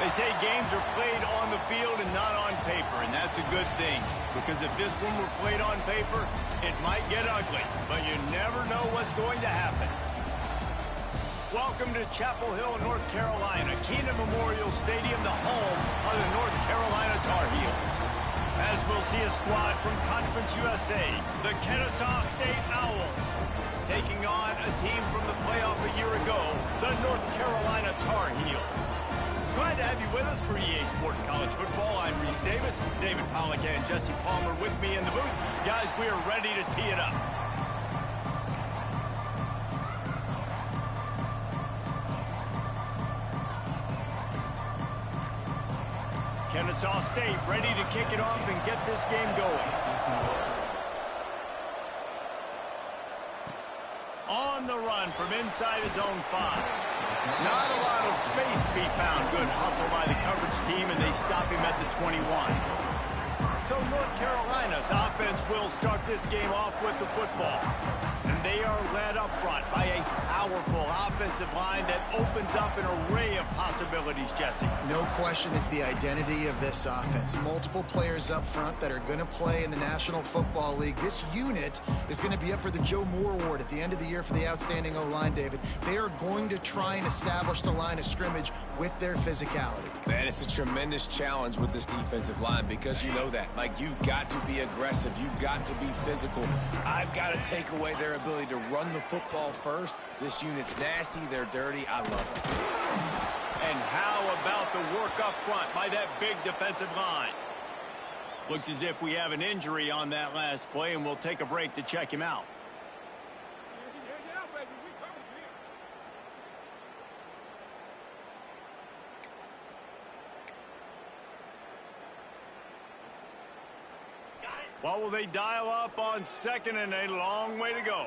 They say games are played on the field and not on paper, and that's a good thing. Because if this one were played on paper, it might get ugly, but you never know what's going to happen. Welcome to Chapel Hill, North Carolina, Keenan Memorial Stadium, the home of the North Carolina Tar Heels. As we'll see a squad from Conference USA, the Kennesaw State Owls, taking on a team from the playoff a year ago, the North Carolina Tar Heels. Glad to have you with us for EA Sports College Football. I'm Reese Davis, David Pollack and Jesse Palmer with me in the booth. Guys, we are ready to tee it up. Kennesaw State ready to kick it off and get this game going. On the run from inside his own 5. Not a lot of space to be found. Good hustle by the coverage team, and they stop him at the 21. So North Carolina's offense will start this game off with the football. And they are led up front by a powerful offensive line that opens up an array of possibilities, Jesse. No question, it's the identity of this offense. Multiple players up front that are going to play in the National Football League. This unit is going to be up for the Joe Moore Award at the end of the year for the outstanding O-line, David. They are going to try and establish the line of scrimmage with their physicality. Man, it's a tremendous challenge with this defensive line because you know that. Like, you've got to be aggressive. You've got to be physical. I've got to take away their ability to run the football first. This unit's nasty. They're dirty. I love it. And how about the work up front by that big defensive line? Looks as if we have an injury on that last play, and we'll take a break to check him out. What will they dial up on second and a long way to go?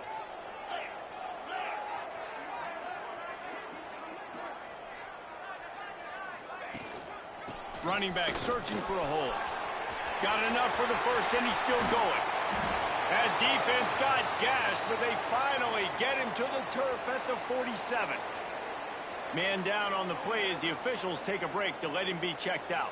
Running back searching for a hole. Got enough for the first, and he's still going. That defense got gashed, but they finally get him to the turf at the 47. Man down on the play as the officials take a break to let him be checked out.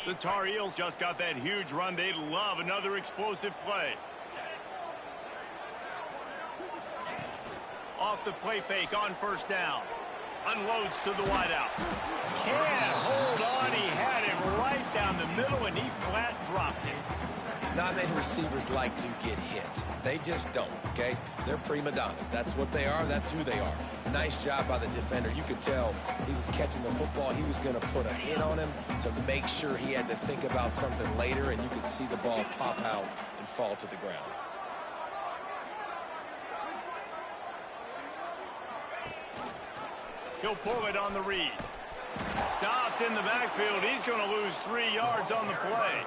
The Tar Heels just got that huge run. They love another explosive play. Off the play fake on first down. Unloads to the wideout. Can't hold on. He had him right down the middle, and he flat dropped it. Not many receivers like to get hit. They just don't, okay? They're prima donnas. That's what they are. That's who they are. Nice job by the defender. You could tell he was catching the football. He was going to put a hit on him to make sure he had to think about something later, and you could see the ball pop out and fall to the ground. He'll pull it on the read. Stopped in the backfield. He's going to lose 3 yards on the play.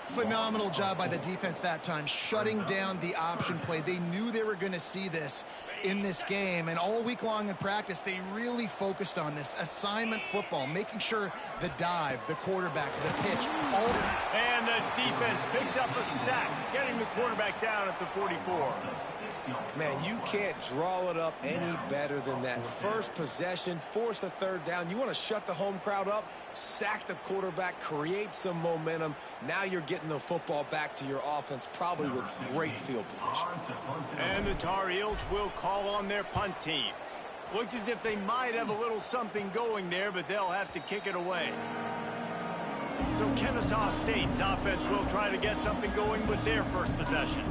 Phenomenal job by the defense that time, shutting down the option play. They knew they were going to see this in this game, and all week long in practice, they really focused on this assignment football, making sure the dive, the quarterback, the pitch, all. And the defense picks up a sack, getting the quarterback down at the 44. Man, you can't draw it up any better than that. First possession, force a third down. You want to shut the home crowd up, sack the quarterback, create some momentum. Now you're getting the football back to your offense, probably with great field position. And the Tar Heels will call on their punt team. Looks as if they might have a little something going there, but they'll have to kick it away. So Kennesaw State's offense will try to get something going with their first possession.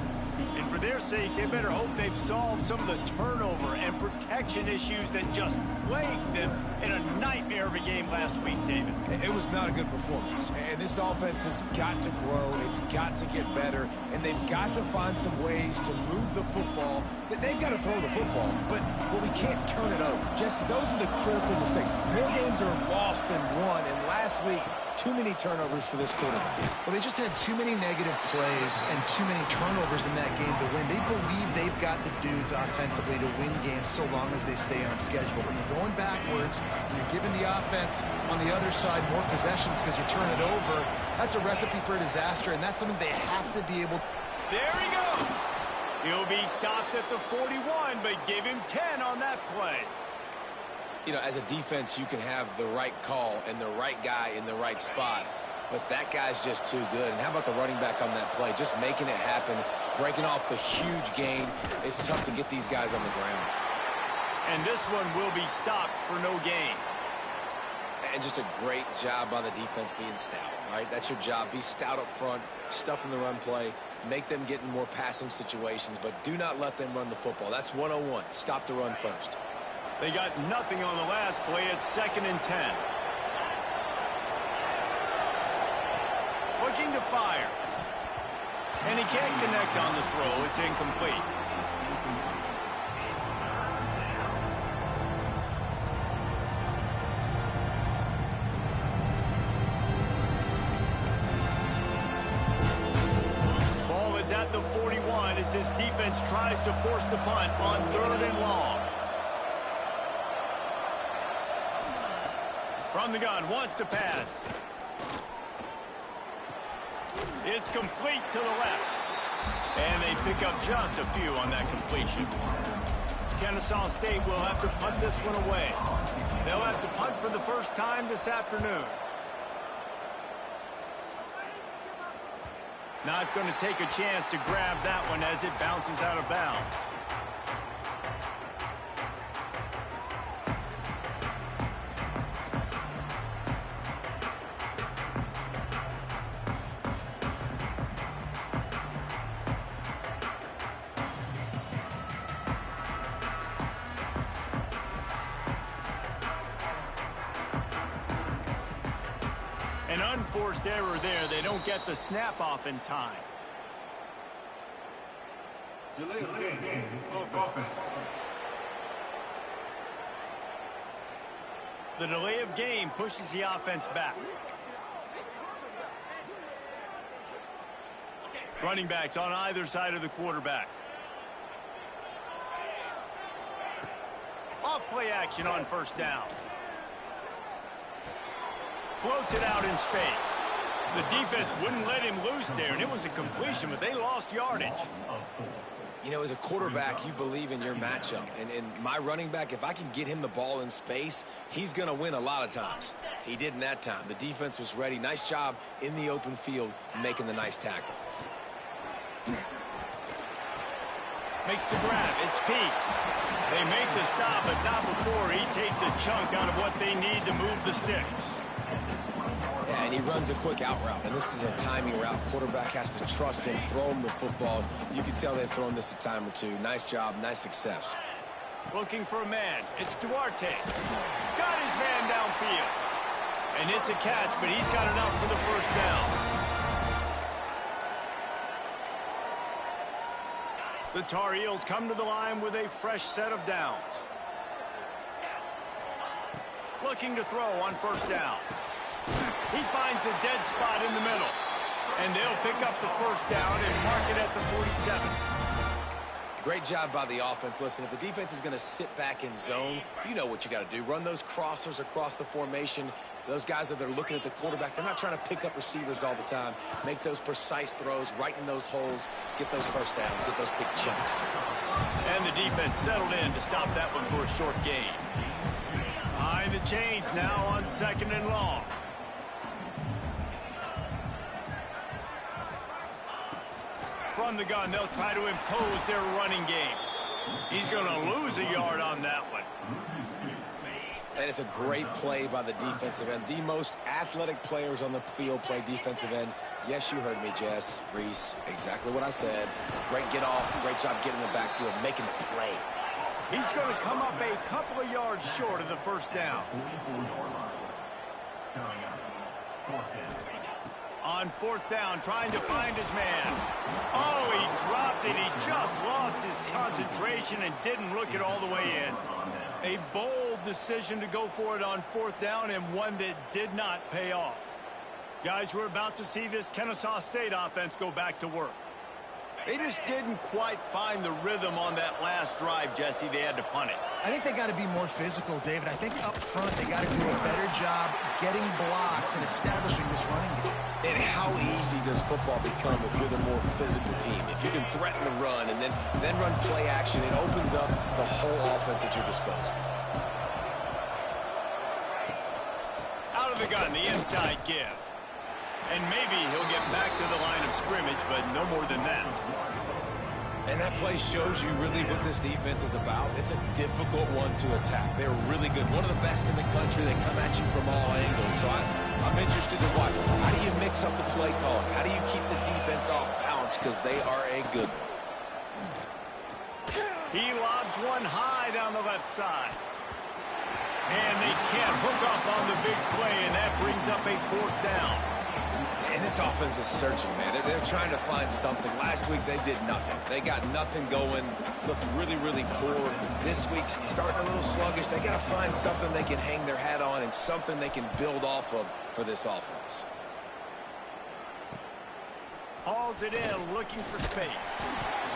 And for their sake, they better hope they've solved some of the turnover and protection issues that just plagued them in a nightmare of a game last week, David. It was not a good performance. And this offense has got to grow. It's got to get better. And they've got to find some ways to move the football. They've got to throw the football, but we can't turn it over. Jesse, those are the critical mistakes. More games are lost than won. And last week, too many turnovers for this quarterback. Well, they just had too many negative plays and too many turnovers in that game to win. They believe they've got the dudes offensively to win games so long as they stay on schedule. When you're going backwards, and you're giving the offense on the other side more possessions because you turn it over, that's a recipe for a disaster, and that's something they have to be able. There he goes. He'll be stopped at the 41, but give him 10 on that play. You know, as a defense, you can have the right call and the right guy in the right spot, but that guy's just too good. And how about the running back on that play? Just making it happen, breaking off the huge gain. It's tough to get these guys on the ground. And this one will be stopped for no gain. And just a great job by the defense being stout, right? That's your job. Be stout up front, stuff in the run play, make them get in more passing situations, but do not let them run the football. That's 101. Stop the run first. They got nothing on the last play. It's 2nd and 10. Looking to fire. And he can't connect on the throw. It's incomplete. Ball is at the 41 as this defense tries to force the punt on 3rd and long. From the gun, wants to pass. It's complete to the left. And they pick up just a few on that completion. Kennesaw State will have to punt this one away. They'll have to punt for the first time this afternoon. Not going to take a chance to grab that one as it bounces out of bounds. An unforced error there. They don't get the snap off in time. Delay of game. Offense. The delay of game pushes the offense back. Running backs on either side of the quarterback. Off play action on 1st down. Floats it out in space. The defense wouldn't let him loose there, and it was a completion, but they lost yardage. You know, as a quarterback, you believe in your matchup. And my running back, if I can get him the ball in space, he's going to win a lot of times. He didn't that time. The defense was ready. Nice job in the open field making the nice tackle. Makes the grab. It's Peace. They make the stop, but not before he takes a chunk out of what they need to move the sticks. Yeah, and he runs a quick out route, and this is a timing route. Quarterback has to trust him, throw him the football. You can tell they've thrown this a time or two. Nice job, nice success. Looking for a man. It's Duarte. Got his man downfield. And it's a catch, but he's got enough for the 1st down. The Tar Heels come to the line with a fresh set of downs. Looking to throw on 1st down. He finds a dead spot in the middle. And they'll pick up the 1st down and mark it at the 47. Great job by the offense. Listen, if the defense is going to sit back in zone, you know what you got to do. Run those crossers across the formation. Those guys that are looking at the quarterback, they're not trying to pick up receivers all the time. Make those precise throws, right in those holes, get those 1st downs, get those big chunks. And the defense settled in to stop that one for a short gain. Behind the chains now on 2nd and long. From the gun, they'll try to impose their running game. He's going to lose a yard on that one. And it's a great play by the defensive end. The most athletic players on the field play defensive end. Yes, you heard me, Jess, Reese. Exactly what I said. Great get off. Great job getting in the backfield, making the play. He's going to come up a couple of yards short of the 1st down. On 4th down, trying to find his man. Oh, he dropped it. He just lost his concentration and didn't look it all the way in. A bold decision to go for it on 4th down, and one that did not pay off. Guys, we're about to see this Kennesaw State offense go back to work. They just didn't quite find the rhythm on that last drive, Jesse. They had to punt it. I think they got to be more physical, David. I think up front they got to do a better job getting blocks and establishing this running game. And how easy does football become if you're the more physical team? If you can threaten the run and then run play action, it opens up the whole offense at your disposal. Out of the gun, the inside give. And maybe he'll get back to the line of scrimmage, but no more than that. And that play shows you really what this defense is about. It's a difficult one to attack. They're really good. One of the best in the country. They come at you from all angles. So I'm interested to watch. How do you mix up the play calling? How do you keep the defense off balance? Because they are a good one. He lobs one high down the left side. And they can't hook up on the big play, and that brings up a 4th down. And this offense is searching, man. They're trying to find something. Last week, they did nothing. They got nothing going. Looked really, really poor. This week, starting a little sluggish. They got to find something they can hang their hat on and something they can build off of for this offense. Hauls it in, looking for space.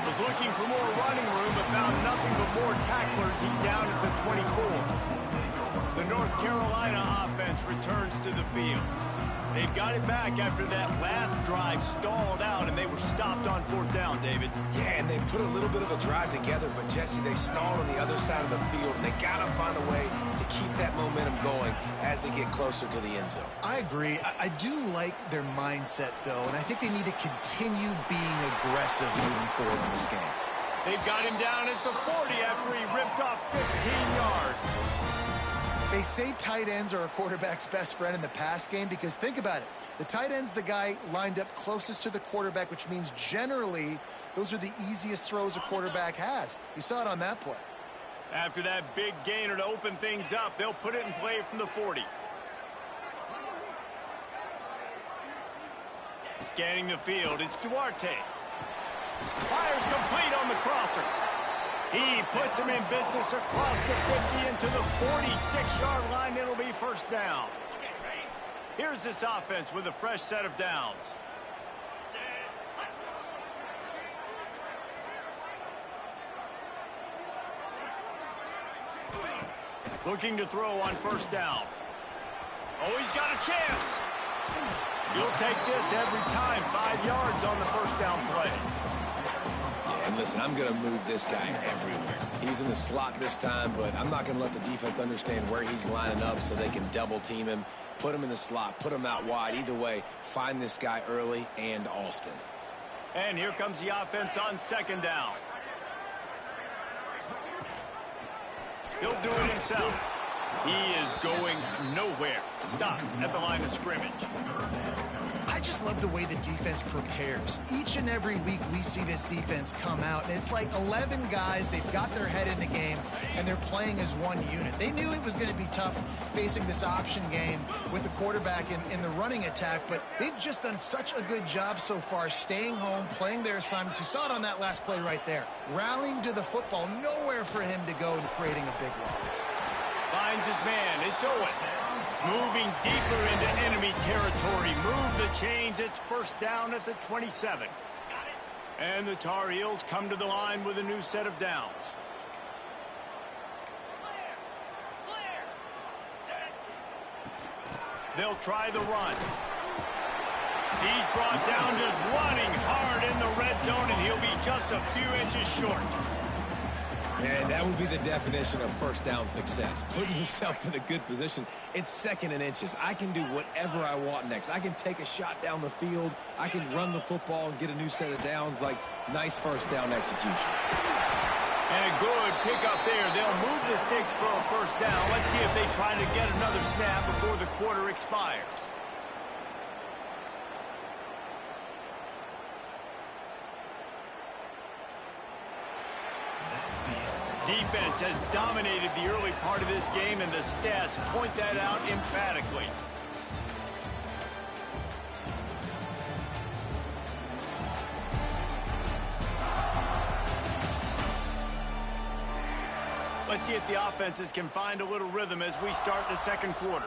Was looking for more running room, but found nothing but more tacklers. He's down at the 24. The North Carolina offense returns to the field. They've got it back after that last drive stalled out, and they were stopped on 4th down, David. Yeah, and they put a little bit of a drive together, but, Jesse, they stalled on the other side of the field, and they got to find a way to keep that momentum going as they get closer to the end zone. I agree. I do like their mindset, though, and I think they need to continue being aggressive moving forward in this game. They've got him down at the 40 after he ripped off 15 yards. They say tight ends are a quarterback's best friend in the pass game because think about it. The tight end's the guy lined up closest to the quarterback, which means generally those are the easiest throws a quarterback has. You saw it on that play. After that big gainer to open things up, they'll put it in play from the 40. Scanning the field, it's Duarte. Fires complete on the crosser. He puts him in business across the 50 into the 46-yard line. It'll be 1st down. Here's this offense with a fresh set of downs. Looking to throw on 1st down. Oh, he's got a chance. You'll take this every time. 5 yards on the 1st down play. And listen, I'm going to move this guy everywhere. He's in the slot this time, but I'm not going to let the defense understand where he's lining up so they can double team him, put him in the slot, put him out wide. Either way, find this guy early and often. And here comes the offense on 2nd down. He'll do it himself. He is going nowhere. Stop at the line of scrimmage. I just love the way the defense prepares. Each and every week we see this defense come out, and it's like 11 guys. They've got their head in the game, and they're playing as one unit. They knew it was going to be tough facing this option game with the quarterback in the running attack, but they've just done such a good job so far staying home, playing their assignments. You saw it on that last play right there. Rallying to the football, nowhere for him to go and creating a big loss. Finds his man. It's Owen. Moving deeper into enemy territory. Move the chains. It's 1st down at the 27. And the Tar Heels come to the line with a new set of downs. They'll try the run. He's brought down just running hard in the red zone, and he'll be just a few inches short. And that would be the definition of 1st down success. Putting yourself in a good position. It's 2nd and inches. I can do whatever I want next. I can take a shot down the field. I can run the football and get a new set of downs. Like, nice 1st down execution. And a good pickup there. They'll move the sticks for a 1st down. Let's see if they try to get another snap before the quarter expires. Defense has dominated the early part of this game, and the stats point that out emphatically. Let's see if the offenses can find a little rhythm as we start the 2nd quarter.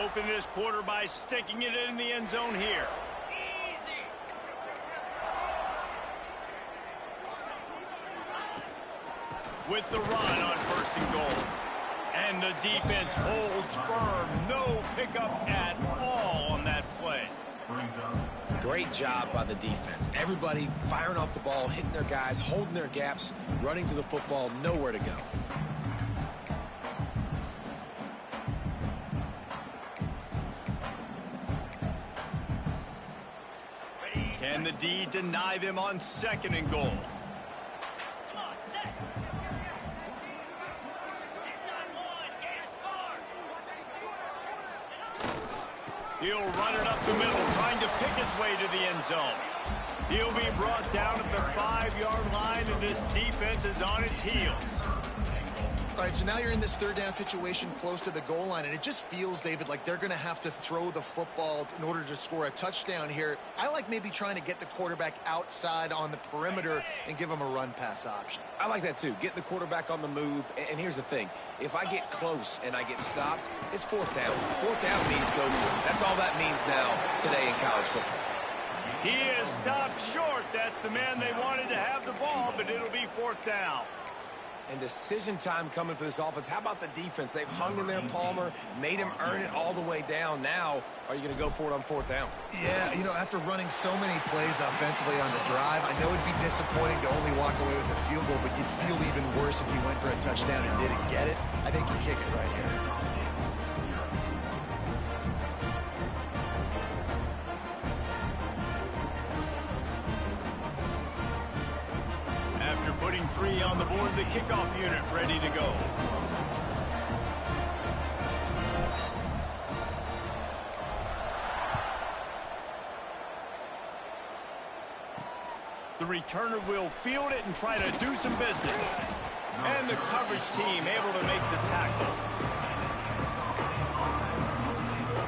open this quarter by sticking it in the end zone here. With the run on 1st and goal. And the defense holds firm. No pickup at all on that play. Great job by the defense. Everybody firing off the ball, hitting their guys, holding their gaps, running to the football, nowhere to go. Can the D deny them on 2nd and goal? He'll run it up the middle, trying to pick its way to the end zone. He'll be brought down at the 5-yard line, and this defense is on its heels. All right, so now you're in this 3rd down situation close to the goal line, and it just feels, David, like they're going to have to throw the football in order to score a touchdown here. I like maybe trying to get the quarterback outside on the perimeter and give him a run-pass option. I like that too. Get the quarterback on the move. And here's the thing. If I get close and I get stopped, it's 4th down. 4th down means go for it. That's all that means now today in college football. He is stopped short. That's the man they wanted to have the ball, but it'll be 4th down. And decision time coming for this offense. How about the defense? They've hung in there, Palmer, made him earn it all the way down. Now, are you going to go for it on 4th down? Yeah, you know, after running so many plays offensively on the drive, I know it'd be disappointing to only walk away with a field goal, but you'd feel even worse if you went for a touchdown and didn't get it. I think you kick it right here. Putting 3 on the board, the kickoff unit ready to go. The returner will field it and try to do some business. And the coverage team able to make the tackle.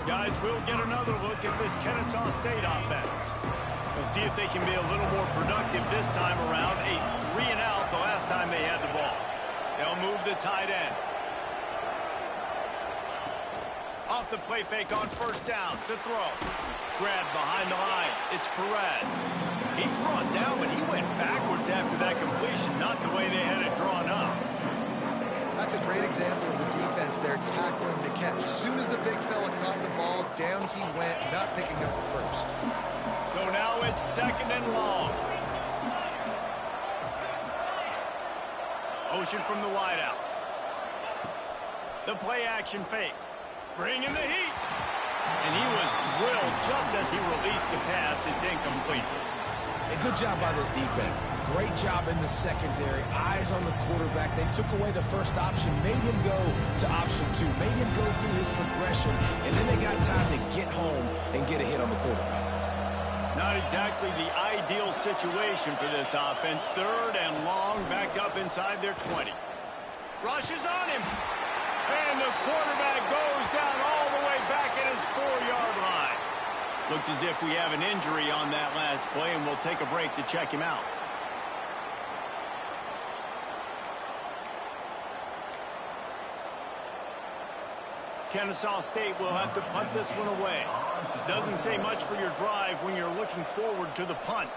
Guys, we'll get another look at this Kennesaw State offense. We'll see if they can be a little more productive this time around. A 3-and-out the last time they had the ball. They'll move the tight end. Off the play fake on 1st down to throw. Grabbed behind the line. It's Perez. He's brought down, but he went backwards after that completion, not the way they had it drawn up. That's a great example of the defense there tackling the catch. As soon as the big fella caught the ball, down he went, not picking up the first. So now it's 2nd and long. Ocean from the wideout. The play action fake. Bringing the heat. And he was drilled just as he released the pass. It's incomplete. A good job by this defense. Great job in the secondary. Eyes on the quarterback. They took away the first option, made him go to option 2, made him go through his progression, and then they got time to get home and get a hit on the quarterback. Not exactly the ideal situation for this offense. 3rd and long, back up inside their 20. Rushes on him. And the quarterback goes down all the way back at his 4-yard line. Looks as if we have an injury on that last play, and we'll take a break to check him out. Kennesaw State will have to punt this one away. Doesn't say much for your drive when you're looking forward to the punt.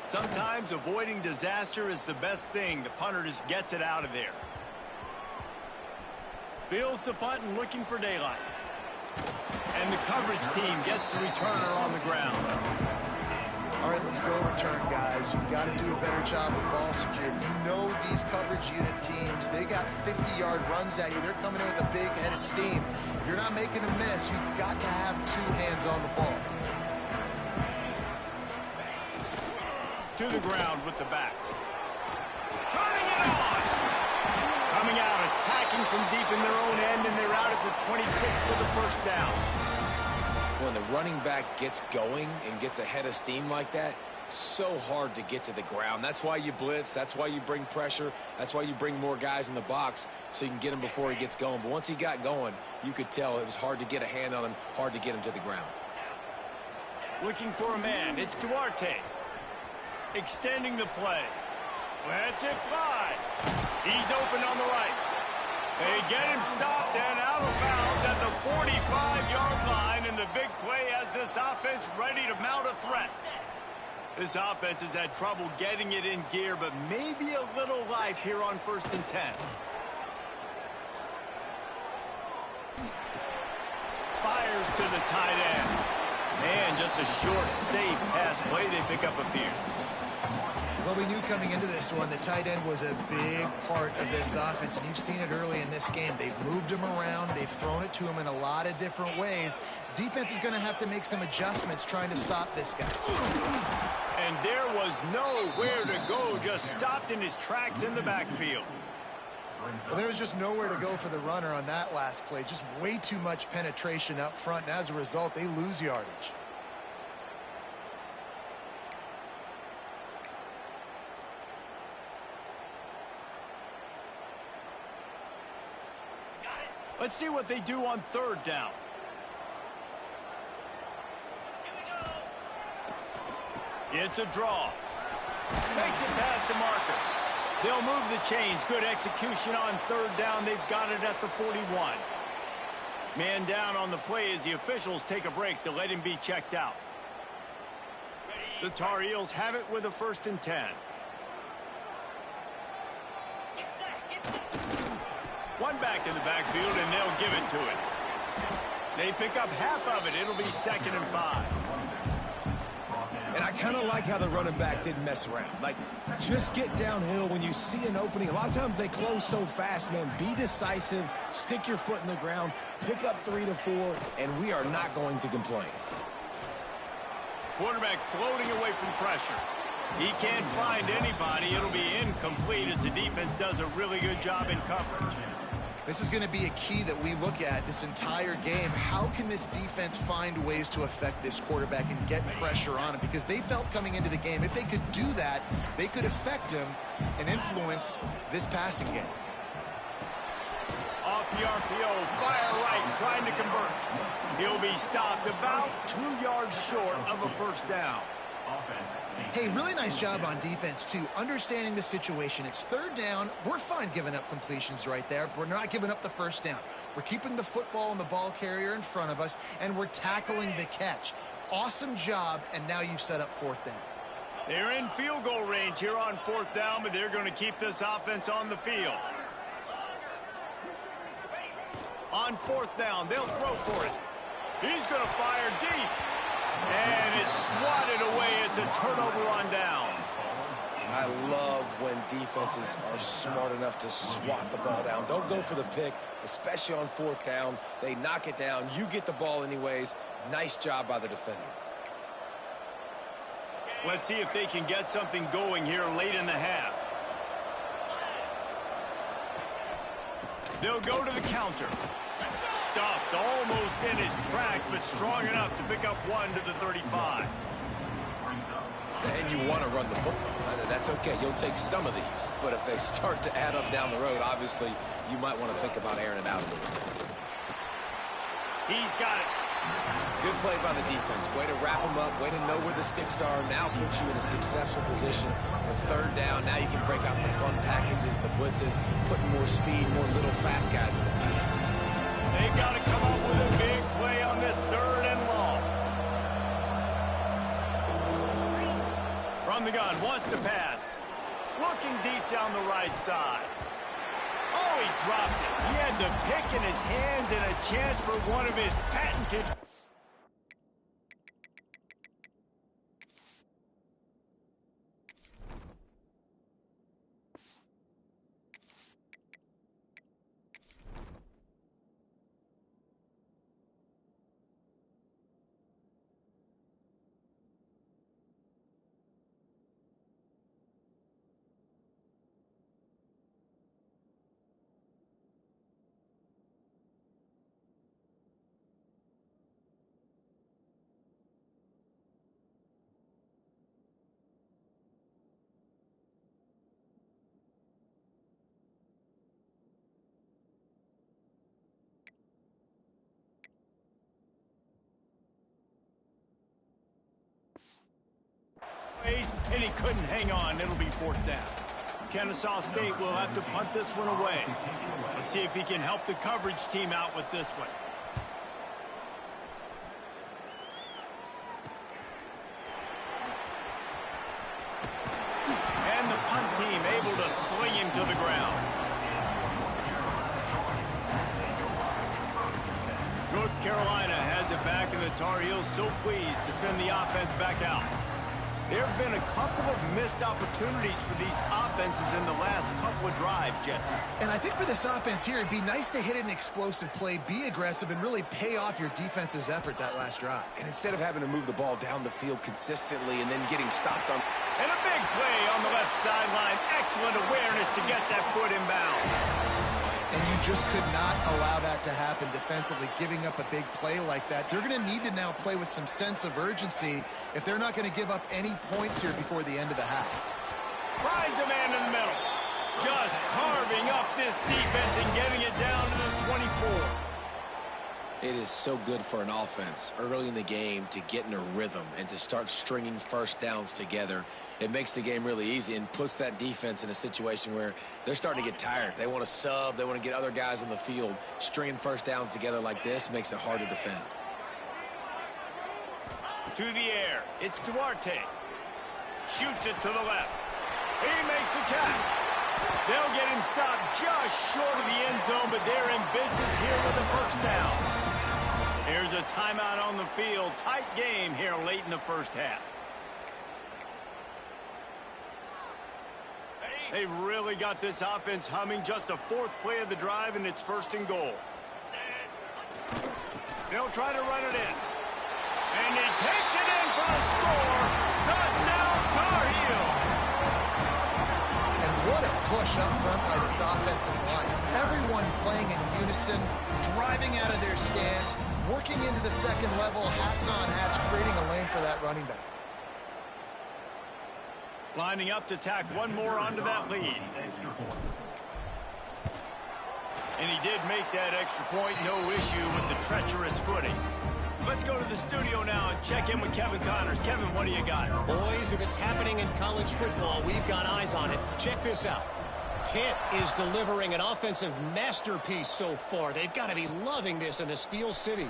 Sometimes avoiding disaster is the best thing. The punter just gets it out of there. Fields the punt and looking for daylight. And the coverage team gets the returner on the ground. All right, let's go return, guys. You've got to do a better job with ball security. You know these coverage unit teams, they got 50-yard runs at you. They're coming in with a big head of steam. If you're not making a miss, you've got to have 2 hands on the ball. To the ground with the back. Turning it on! Coming out, attacking from deep in their own end, and they're out at the 26 for the 1st down. When the running back gets going and gets a head of steam like that, so hard to get to the ground. That's why you blitz. That's why you bring pressure. That's why you bring more guys in the box so you can get him before he gets going. But once he got going, you could tell it was hard to get a hand on him, hard to get him to the ground. Looking for a man. It's Duarte. Extending the play. Lets it fly. He's open on the right. They get him stopped and out of bounds at the 45-yard line, and the big play has this offense ready to mount a threat. This offense has had trouble getting it in gear, but maybe a little life here on 1st and 10. Fires to the tight end. And just a short, safe pass play. They pick up a few. Well, we knew coming into this one the tight end was a big part of this offense, and you've seen it early in this game. They've moved him around. They've thrown it to him in a lot of different ways. Defense is going to have to make some adjustments trying to stop this guy. And there was nowhere to go, just stopped in his tracks in the backfield. Well, there was just nowhere to go for the runner on that last play. Just way too much penetration up front, and as a result, they lose yardage. Let's see what they do on 3rd down. It's a draw. Makes it past the marker. They'll move the chains. Good execution on 3rd down. They've got it at the 41. Man down on the play as the officials take a break to let him be checked out. The Tar Heels have it with a 1st and 10. One back in the backfield, and they'll give it to it. They pick up half of it. It'll be 2nd and 5. And I kind of like how the running back didn't mess around. Like, just get downhill when you see an opening. A lot of times they close so fast, man. Be decisive, stick your foot in the ground, pick up 3 to 4, and we are not going to complain. Quarterback floating away from pressure. He can't find anybody. It'll be incomplete as the defense does a really good job in coverage. This is going to be a key that we look at this entire game. How can this defense find ways to affect this quarterback and get pressure on him? Because they felt coming into the game, if they could do that, they could affect him and influence this passing game. Off the RPO, fire right, trying to convert. He'll be stopped about 2 yards short of a 1st down. Hey, really nice job on defense, too, understanding the situation. It's 3rd down. We're fine giving up completions right there, but we're not giving up the 1st down. We're keeping the football and the ball carrier in front of us, and we're tackling the catch. Awesome job, and now you've set up 4th down. They're in field goal range here on 4th down, but they're going to keep this offense on the field. On 4th down, they'll throw for it. He's going to fire deep. And it's swatted away. It's a turnover on downs. I love when defenses are smart enough to swat the ball down. Don't go for the pick, especially on 4th down. They knock it down. You get the ball anyways. Nice job by the defender. Let's see if they can get something going here late in the half. They'll go to the counter. Stuffed almost in his tracks, but strong enough to pick up 1 to the 35. And you want to run the football. That's okay. You'll take some of these. But if they start to add up down the road, obviously, you might want to think about airing it out a little bit. He's got it. Good play by the defense. Way to wrap them up. Way to know where the sticks are. Now puts you in a successful position for 3rd down. Now you can break out the fun packages, the blitzes, putting more speed, more little fast guys in the field. They've got to come up with a big play on this 3rd and long. From the gun, wants to pass. Looking deep down the right side. Oh, he dropped it. He had the pick in his hands and a chance for one of his patented... And he couldn't hang on. It'll be 4th down. Kennesaw State will have to punt this one away. Let's see if he can help the coverage team out with this one. And the punt team able to sling him to the ground. North Carolina has it back, and the Tar Heels so pleased to send the offense back out. There have been a couple of missed opportunities for these offenses in the last couple of drives, Jesse. And I think for this offense here, it'd be nice to hit an explosive play, be aggressive, and really pay off your defense's effort that last drive. And instead of having to move the ball down the field consistently and then getting stopped on... And a big play on the left sideline. Excellent awareness to get that foot in bounds. And you just could not allow that to happen defensively, giving up a big play like that. They're going to need to now play with some sense of urgency if they're not going to give up any points here before the end of the half. Finds a man in the middle. Just carving up this defense and getting it down to the 24. It is so good for an offense early in the game to get in a rhythm and to start stringing first downs together. It makes the game really easy and puts that defense in a situation where they're starting to get tired. They want to sub. They want to get other guys on the field. Stringing first downs together like this makes it hard to defend. To the air. It's Duarte. Shoots it to the left. He makes the catch. They'll get him stopped just short of the end zone, but they're in business here with the first down. Here's a timeout on the field. Tight game here late in the first half. They've really got this offense humming. Just the fourth play of the drive, and it's first and goal. They'll try to run it in. And he takes it in for the score. Touchdown, Tar Heels. And what a push up front by this offensive line. Everyone playing in unison, driving out of their stance, working into the second level, hats on hats, creating a lane for that running back. Lining up to tack one more onto that lead. And he did make that extra point, no issue with the treacherous footing. Let's go to the studio now and check in with Kevin Connors. Kevin, what do you got? Boys, if it's happening in college football, we've got eyes on it. Check this out. Pitt is delivering an offensive masterpiece so far. They've got to be loving this in the Steel City.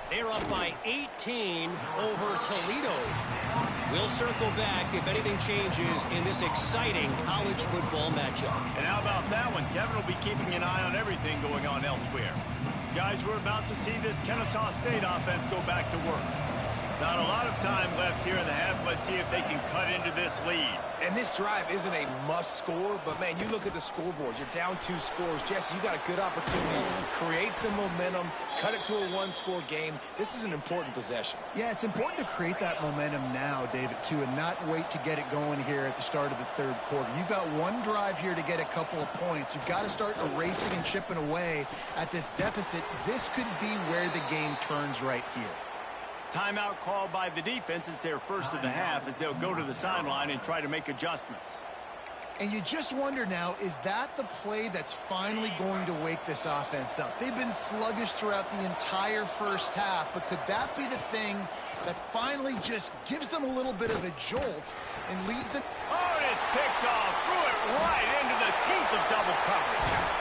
They're up by 18 over Toledo. We'll circle back if anything changes in this exciting college football matchup. And how about that one? Kevin will be keeping an eye on everything going on elsewhere. Guys, we're about to see this Kennesaw State offense go back to work. Not a lot of time left here in the half. Let's see if they can cut into this lead. And this drive isn't a must score, but man, you look at the scoreboard. You're down 2 scores. Jesse, you got a good opportunity. Create some momentum. Cut it to a 1-score game. This is an important possession. Yeah, it's important to create that momentum now, David, too, and not wait to get it going here at the start of the third quarter. You've got one drive here to get a couple of points. You've got to start erasing and chipping away at this deficit. This could be where the game turns right here. Timeout called by the defense. It's their first of the half as they'll go to the sideline and try to make adjustments. And you just wonder now, is that the play that's finally going to wake this offense up? They've been sluggish throughout the entire first half, but could that be the thing that finally just gives them a little bit of a jolt and leads them? Oh, and it's picked off. Threw it right into the teeth of double coverage.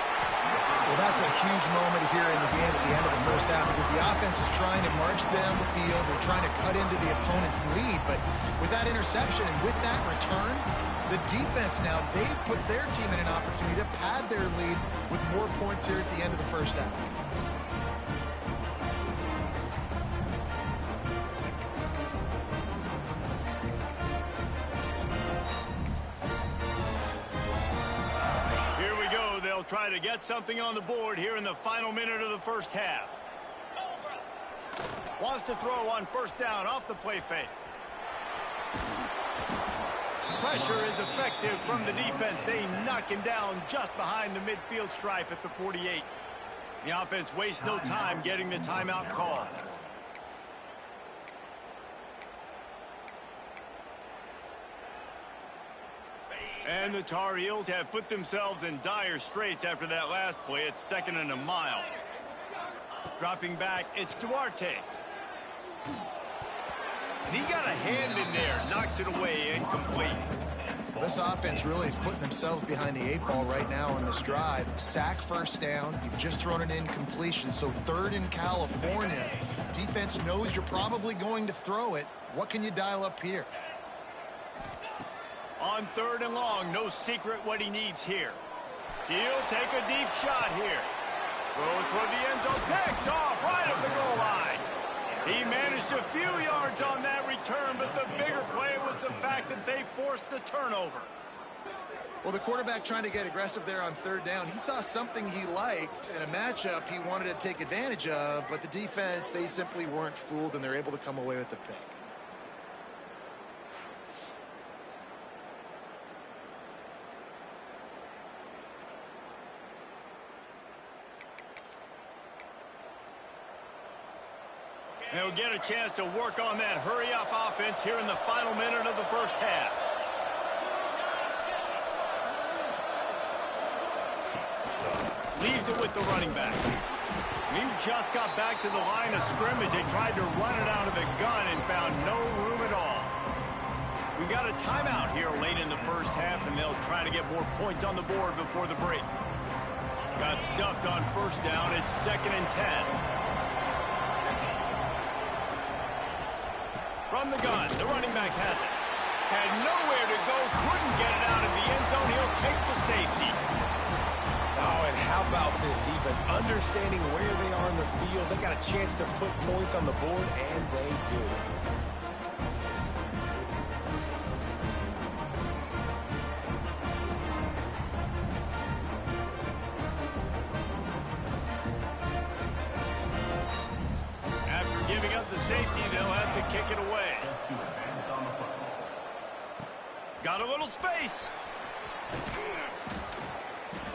Well, that's a huge moment here in the game at the end of the first half because the offense is trying to march down the field. They're trying to cut into the opponent's lead. But with that interception and with that return, the defense now, they've put their team in an opportunity to pad their lead with more points here at the end of the first half. Try to get something on the board here in the final minute of the first half. Wants to throw on first down off the play fake. Pressure is effective from the defense. They knock him down just behind the midfield stripe at the 48. The offense wastes no time getting the timeout call. And the Tar Heels have put themselves in dire straits after that last play. It's 2nd and a mile. Dropping back, it's Duarte. And he got a hand in there, knocks it away, incomplete. This offense really is putting themselves behind the 8 ball right now on this drive. Sack first down. You've just thrown an incompletion, so 3rd in California. Defense knows you're probably going to throw it. What can you dial up here? On 3rd and long, no secret what he needs here. He'll take a deep shot here. Throw toward the end zone, picked off right at the goal line. He managed a few yards on that return, but the bigger play was the fact that they forced the turnover. Well, the quarterback trying to get aggressive there on 3rd down. He saw something he liked in a matchup he wanted to take advantage of, but the defense, they simply weren't fooled, and they're able to come away with the pick. They'll get a chance to work on that hurry-up offense here in the final minute of the first half. Leaves it with the running back. He just got back to the line of scrimmage. They tried to run it out of the gun and found no room at all. We got a timeout here late in the first half, and they'll try to get more points on the board before the break. Got stuffed on 1st down. It's 2nd and 10. From the gun, the running back has it. Had nowhere to go, couldn't get it out of the end zone. He'll take the safety. Oh, and how about this defense? Understanding where they are in the field. They got a chance to put points on the board, and they do. Safety, they'll have to kick it away. Got a little space.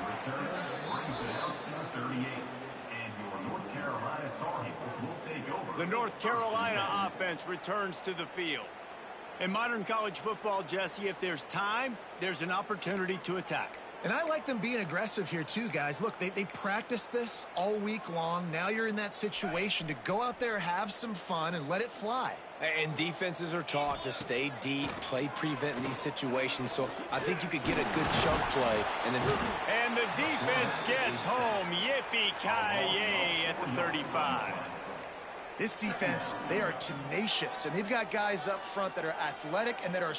Return brings it out to 38. And your North Carolina Tar Heels will take over. The North Carolina offense returns to the field. In modern college football, Jesse, if there's time, there's an opportunity to attack. And I like them being aggressive here too, guys. Look, they practice this all week long. Now you're in that situation to go out there, have some fun, and let it fly. And defenses are taught to stay deep, play prevent in these situations. So I think you could get a good chunk play. And the defense gets home. Yippee-ki-yay at the 35. This defense, they are tenacious. And they've got guys up front that are athletic and that are...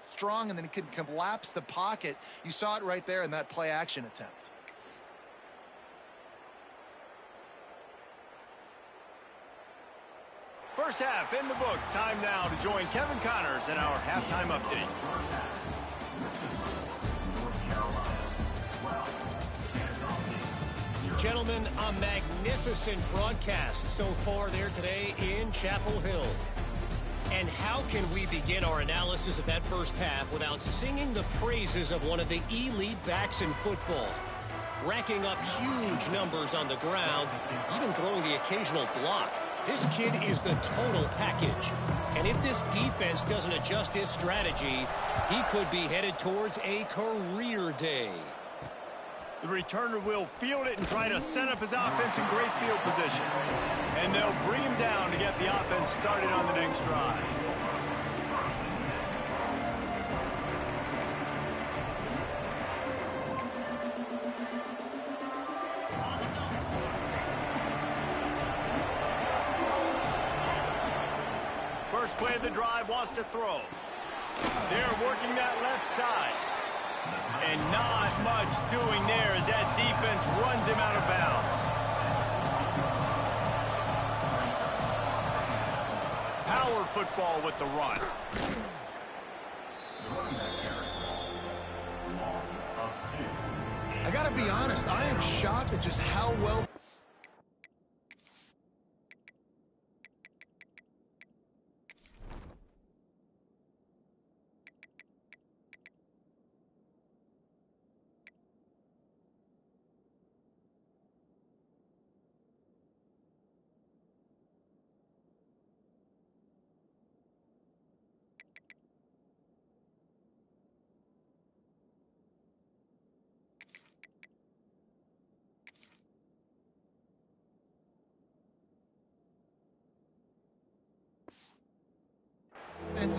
strong, and then can collapse the pocket. You saw it right there in that play action attempt. First half in the books. Time now to join Kevin Connors in our halftime update. Gentlemen, a magnificent broadcast so far there today in Chapel Hill. And how can we begin our analysis of that first half without singing the praises of one of the elite backs in football? Racking up huge numbers on the ground, even throwing the occasional block. This kid is the total package. And if this defense doesn't adjust its strategy, he could be headed towards a career day. The returner will field it and try to set up his offense in great field position. And they'll bring him down to get the offense started on the next drive. First play of the drive, wants to throw. They're working that left side. And not much doing there as that defense runs him out of bounds. Power football with the run. Loss of of 2. I gotta be honest, I am shocked at just how well...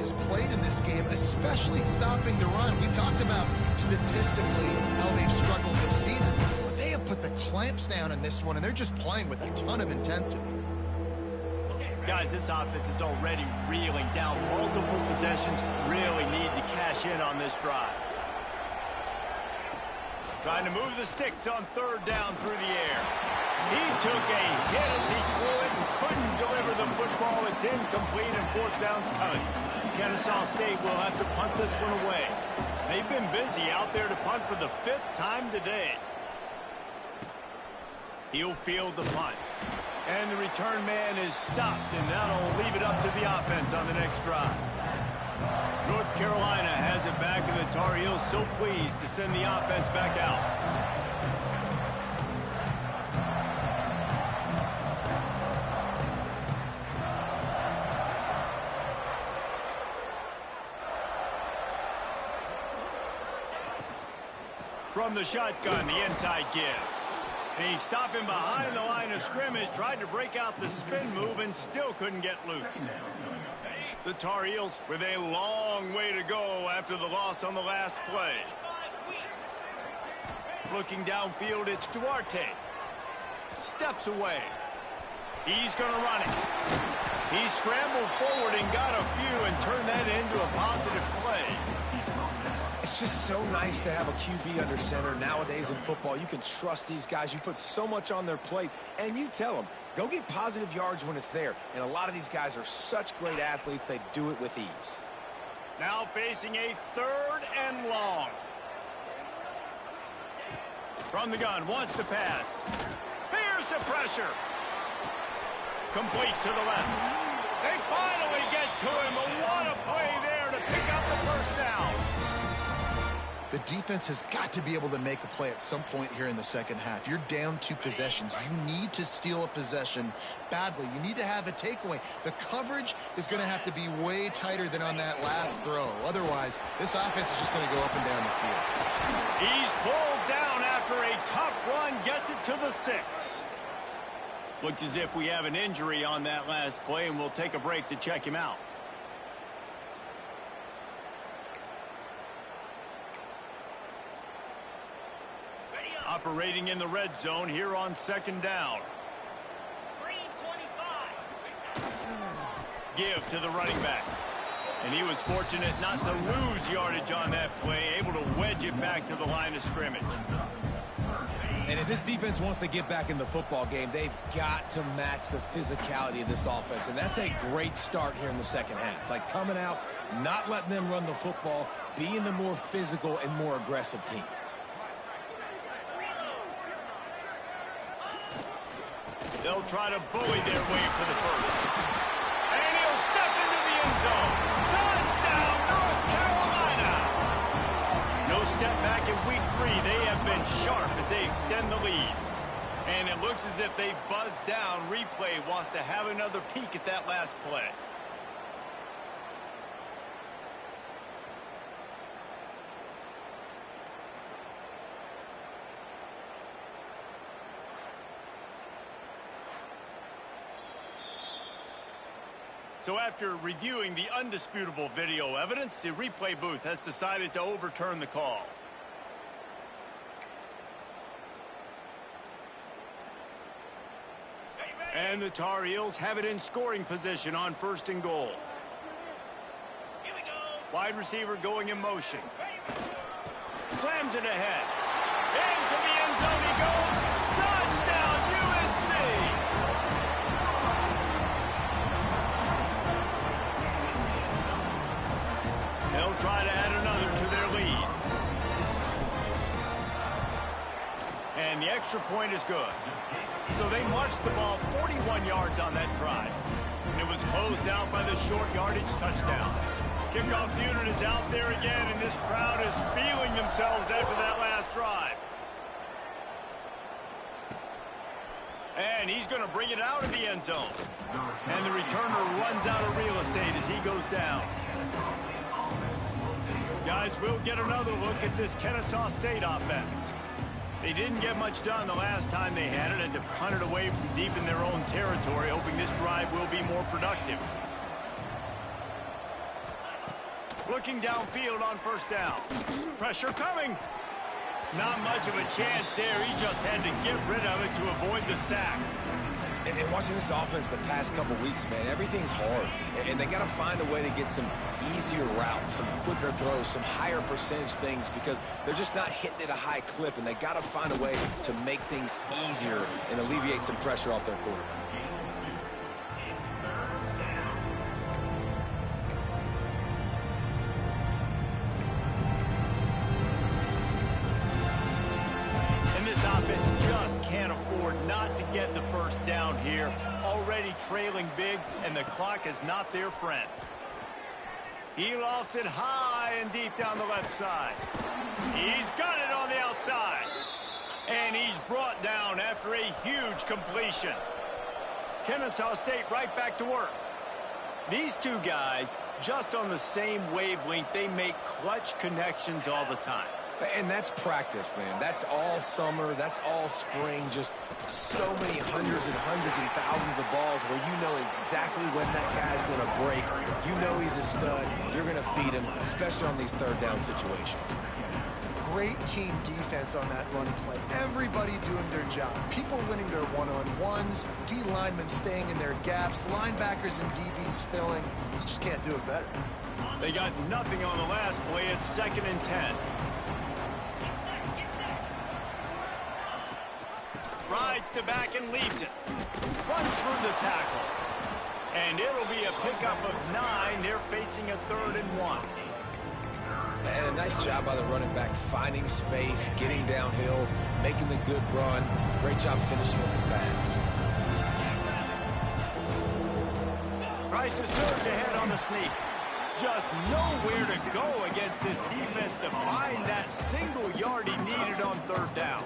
is played in this game, especially stopping the run. We talked about statistically how they've struggled this season, but they have put the clamps down in this one, and they're just playing with a ton of intensity. Guys, this offense is already reeling down multiple possessions. Really need to cash in on this drive. Trying to move the sticks on third down through the air. He took a hit as he threw it and couldn't deliver the football. It's incomplete and fourth down's coming. Kennesaw State will have to punt this one away. They've been busy out there to punt for the 5th time today. He'll field the punt. And the return man is stopped, and that'll leave it up to the offense on the next drive. North Carolina has it back, and the Tar Heels so pleased to send the offense back out. From the shotgun, the inside give. And he's stopping behind the line of scrimmage, tried to break out the spin move and still couldn't get loose. The Tar Heels with a long way to go after the loss on the last play. Looking downfield, it's Duarte. Steps away. He's going to run it. He scrambled forward and got a few and turned that into a positive play. It's just so nice to have a QB under center. Nowadays in football, you can trust these guys. You put so much on their plate, and you tell them, go get positive yards when it's there. And a lot of these guys are such great athletes, they do it with ease. Now facing a 3rd and long. From the gun, wants to pass. Here's the pressure. Complete to the left. They finally get to him, but what a play there to pick up the first down. The defense has got to be able to make a play at some point here in the second half. You're down 2 possessions. You need to steal a possession badly. You need to have a takeaway. The coverage is going to have to be way tighter than on that last throw. Otherwise, this offense is just going to go up and down the field. He's pulled down after a tough run, gets it to the 6. Looks as if we have an injury on that last play, and we'll take a break to check him out. Operating in the red zone here on 2nd down. 325. Give to the running back. And he was fortunate not to lose yardage on that play, able to wedge it back to the line of scrimmage. And if this defense wants to get back in the football game, they've got to match the physicality of this offense. And that's a great start here in the second half. Like coming out, not letting them run the football, being the more physical and more aggressive team. They'll try to bully their way for the first. And he'll step into the end zone. Touchdown, North Carolina! No step back in week 3. They have been sharp as they extend the lead. And it looks as if they've buzzed down. Replay wants to have another peek at that last play. So after reviewing the undisputable video evidence, the replay booth has decided to overturn the call. And the Tar Heels have it in scoring position on 1st and goal. Here we go. Wide receiver going in motion. Slams it ahead. Into the end zone he goes. Touchdown, UNC! They'll try to add another to their lead. And the extra point is good. So they marched the ball 41 yards on that drive. And it was closed out by the short yardage touchdown. Kickoff unit is out there again, and this crowd is feeling themselves after that last drive. And he's going to bring it out of the end zone. And the returner runs out of real estate as he goes down. Guys, we'll get another look at this Kennesaw State offense. They didn't get much done the last time they had it, and to punt it away from deep in their own territory, hoping this drive will be more productive. Looking downfield on first down. Pressure coming. Not much of a chance there. He just had to get rid of it to avoid the sack. And watching this offense the past couple weeks, man, everything's hard. And they got to find a way to get some easier routes, some quicker throws, some higher percentage things because they're just not hitting at a high clip, and they got to find a way to make things easier and alleviate some pressure off their quarterback. Not to get the first down here. Already trailing big, and the clock is not their friend. He lofts it high and deep down the left side. He's got it on the outside. And he's brought down after a huge completion. Kennesaw State right back to work. These two guys, just on the same wavelength, they make clutch connections all the time. And that's practice, man. That's all summer. That's all spring. Just so many hundreds and hundreds and thousands of balls where you know exactly when that guy's going to break. You know he's a stud. You're going to feed him, especially on these third down situations. Great team defense on that run play. Everybody doing their job. People winning their one-on-ones, D linemen staying in their gaps, linebackers and DBs filling. You just can't do it better. They got nothing on the last play. It's 2nd and 10. Rides to back and leaves it. Runs through the tackle. And it'll be a pickup of 9. They're facing a 3rd and 1. And a nice job by the running back, finding space, getting downhill, making the good run. Great job finishing with his pads. Tries to surge ahead on the sneak. Just nowhere to go against this defense to find that single yard he needed on 3rd down.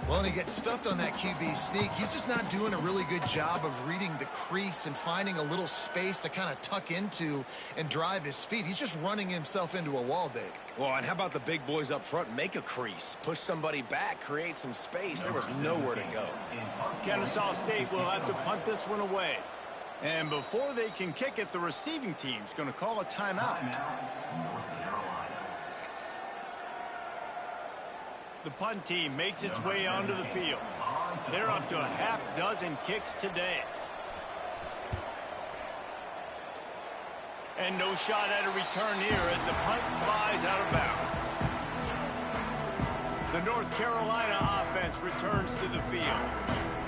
Well, and he gets stuffed on that QB sneak. He's just not doing a really good job of reading the crease and finding a little space to kind of tuck into and drive his feet. He's just running himself into a wall, Dave. Well, and how about the big boys up front? Make a crease. Push somebody back. Create some space. There was nowhere to go. Kennesaw State will have to punt this one away. And before they can kick it, the receiving team's going to call a timeout. The punt team makes its way onto the field. They're up to a half-dozen kicks today. And no shot at a return here as the punt flies out of bounds. The North Carolina offense returns to the field.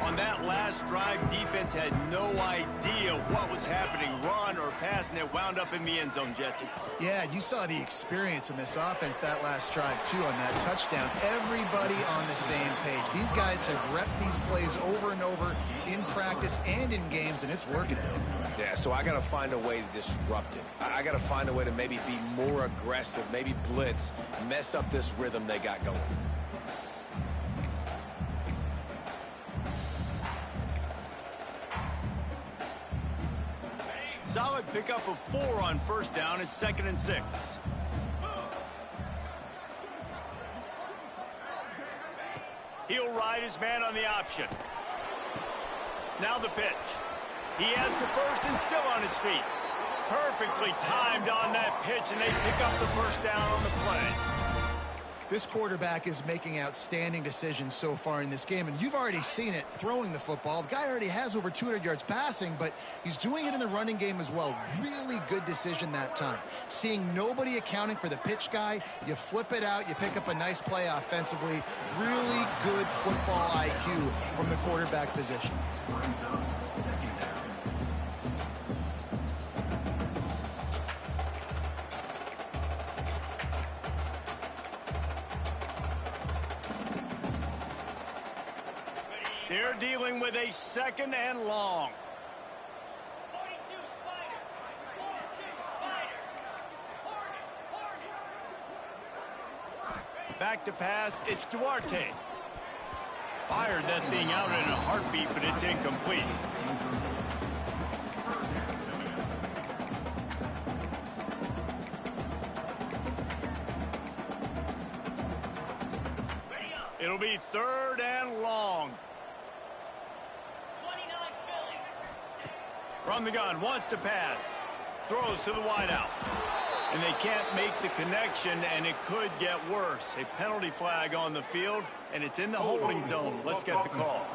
On that last drive, defense had no idea what was happening, run or pass, and it wound up in the end zone, Jesse. Yeah, you saw the experience in this offense that last drive, too, on that touchdown. Everybody on the same page. These guys have repped these plays over and over in practice and in games, and it's working, though. Yeah, so I got to find a way to disrupt it. I got to find a way to maybe be more aggressive, maybe blitz, mess up this rhythm they got going. Solid pickup of 4 on 1st down. It's 2nd and 6. He'll ride his man on the option. Now the pitch. He has the first and still on his feet. Perfectly timed on that pitch, and they pick up the 1st down on the play. This quarterback is making outstanding decisions so far in this game, and you've already seen it throwing the football. The guy already has over 200 yards passing, but he's doing it in the running game as well. Really good decision that time. Seeing nobody accounting for the pitch guy, you flip it out, you pick up a nice play offensively. Really good football IQ from the quarterback position. They're dealing with a 2nd and long. 42 Spider. 42 Spider. Hornet. Back to pass, it's Duarte. Fired that thing out in a heartbeat, but it's incomplete. It'll be 3rd and long. 29 Philly. From the gun, wants to pass. Throws to the wideout. And they can't make the connection, and it could get worse. A penalty flag on the field, and it's in the holding zone. Let's get the call.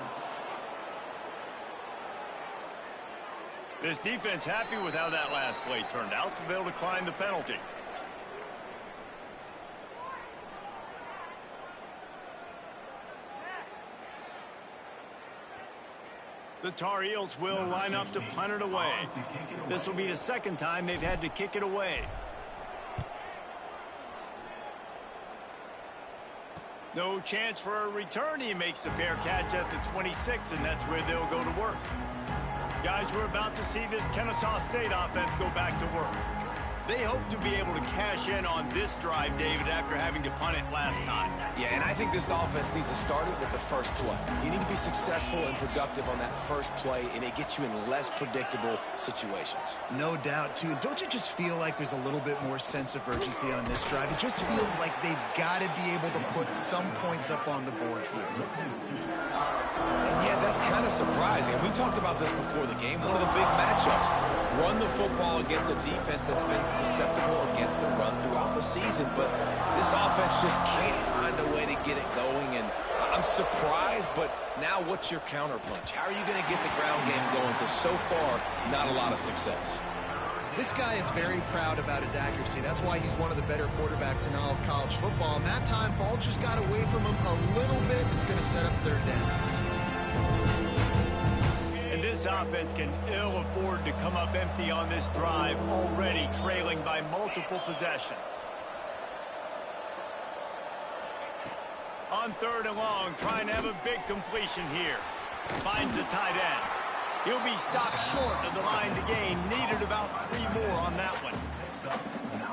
This defense happy with how that last play turned out, so they'll decline the penalty. The Tar Heels will line up to punt it away. This will be the 2nd time they've had to kick it away. No chance for a return. He makes the fair catch at the 26, and that's where they'll go to work. Guys, we're about to see this Kennesaw State offense go back to work. They hope to be able to cash in on this drive, David, after having to punt it last time. Yeah, and I think this offense needs to start it with the first play. You need to be successful and productive on that first play, and it gets you in less predictable situations. No doubt, too. Don't you just feel like there's a little bit more sense of urgency on this drive? It just feels like they've got to be able to put some points up on the board here. And yeah, that's kind of surprising. And we talked about this before the game. One of the big matchups. Run the football against a defense that's been susceptible against the run throughout the season. But this offense just can't find a way to get it going. And I'm surprised, but now what's your counterpunch? How are you going to get the ground game going? Because so far, not a lot of success. This guy is very proud about his accuracy. That's why he's one of the better quarterbacks in all of college football. And that time, ball just got away from him a little bit. It's going to set up 3rd down. And this offense can ill afford to come up empty on this drive, already trailing by multiple possessions. On 3rd and long, trying to have a big completion here. Finds the tight end. He'll be stopped short of the line to gain. Needed about 3 more on that one.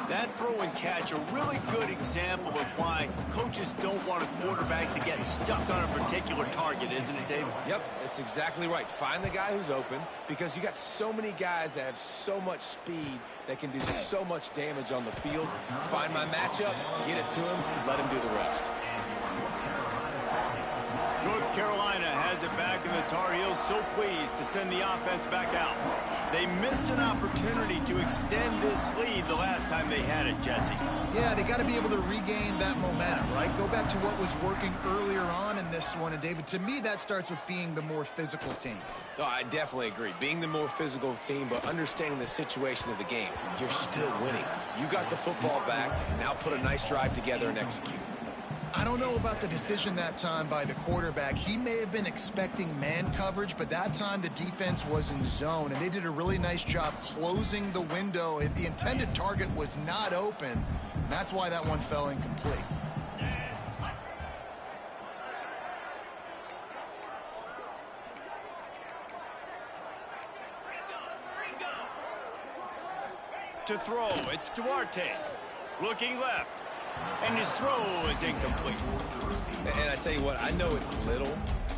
That throw and catch, a really good example of why coaches don't want a quarterback to get stuck on a particular target, isn't it, David? Yep, it's exactly right. Find the guy who's open, because you got so many guys that have so much speed that can do so much damage on the field. Find my matchup, get it to him, let him do the rest. North Carolina has it back, and the Tar Heels so pleased to send the offense back out. They missed an opportunity to extend this lead the last time they had it, Jesse. Yeah, they got to be able to regain that momentum, right? Go back to what was working earlier on in this one. And, David, to me, that starts with being the more physical team. No, I definitely agree. Being the more physical team, but understanding the situation of the game. You're still winning. You got the football back. Now put a nice drive together and execute. I don't know about the decision that time by the quarterback. He may have been expecting man coverage, but that time the defense was in zone, and they did a really nice job closing the window. The intended target was not open, and that's why that one fell incomplete. To throw, it's Duarte. Looking left. And his throw is incomplete. And I tell you what, I know it's little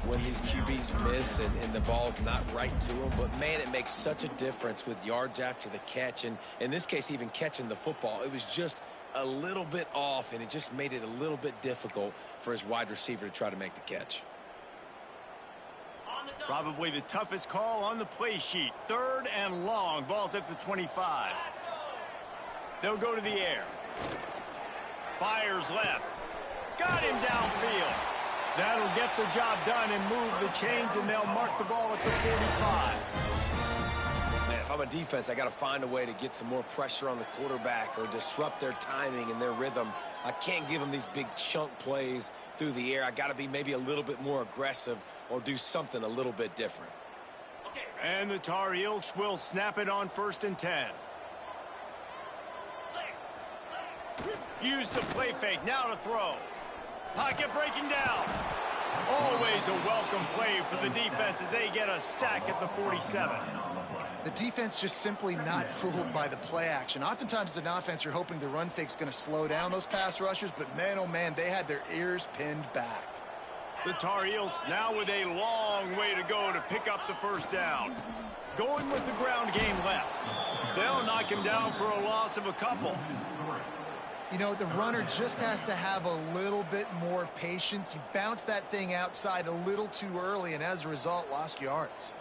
when these QBs miss and the ball's not right to them, but man, it makes such a difference with yards after the catch, and in this case, even catching the football. It was just a little bit off, and it just made it a little bit difficult for his wide receiver to try to make the catch. Probably the toughest call on the play sheet. 3rd and long. Ball's at the 25. They'll go to the air. Fires left. Got him downfield. That'll get the job done and move the chains, and they'll mark the ball at the 45. Man, if I'm a defense, I got to find a way to get some more pressure on the quarterback or disrupt their timing and their rhythm. I can't give them these big chunk plays through the air. I got to be maybe a little bit more aggressive or do something a little bit different. And the Tar Heels will snap it on 1st and 10. Use the play fake, now to throw. Pocket breaking down. Always a welcome play for the defense as they get a sack at the 47. The defense just simply not fooled by the play action. Oftentimes as an offense, you're hoping the run fake's going to slow down those pass rushers, but man, oh man, they had their ears pinned back. The Tar Heels now with a long way to go to pick up the first down. Going with the ground game left. They'll knock him down for a loss of a couple. You know, the runner just has to have a little bit more patience. He bounced that thing outside a little too early, and as a result, lost yards.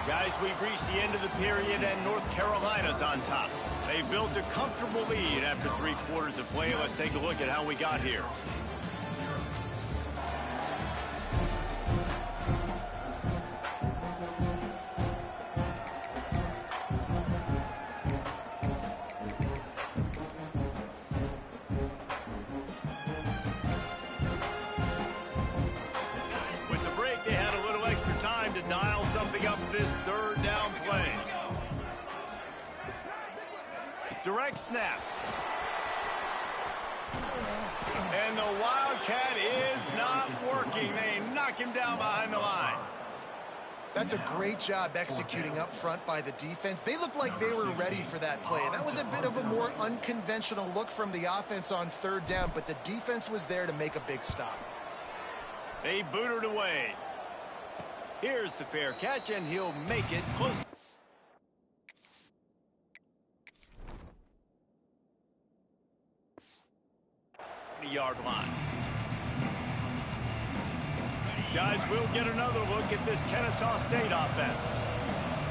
Guys, we've reached the end of the period, and North Carolina's on top. They've built a comfortable lead after 3 quarters of play. Let's take a look at how we got here. With the break, they had a little extra time to dial something up for this third down play. Direct snap. And the Wildcat is not working. They knock him down behind the line. That's a great job executing up front by the defense. They looked like they were ready for that play, and that was a bit of a more unconventional look from the offense on third down, but the defense was there to make a big stop. They boot it away. Here's the fair catch, and he'll make it close. The yard line. Guys, we'll get another look at this Kennesaw State offense.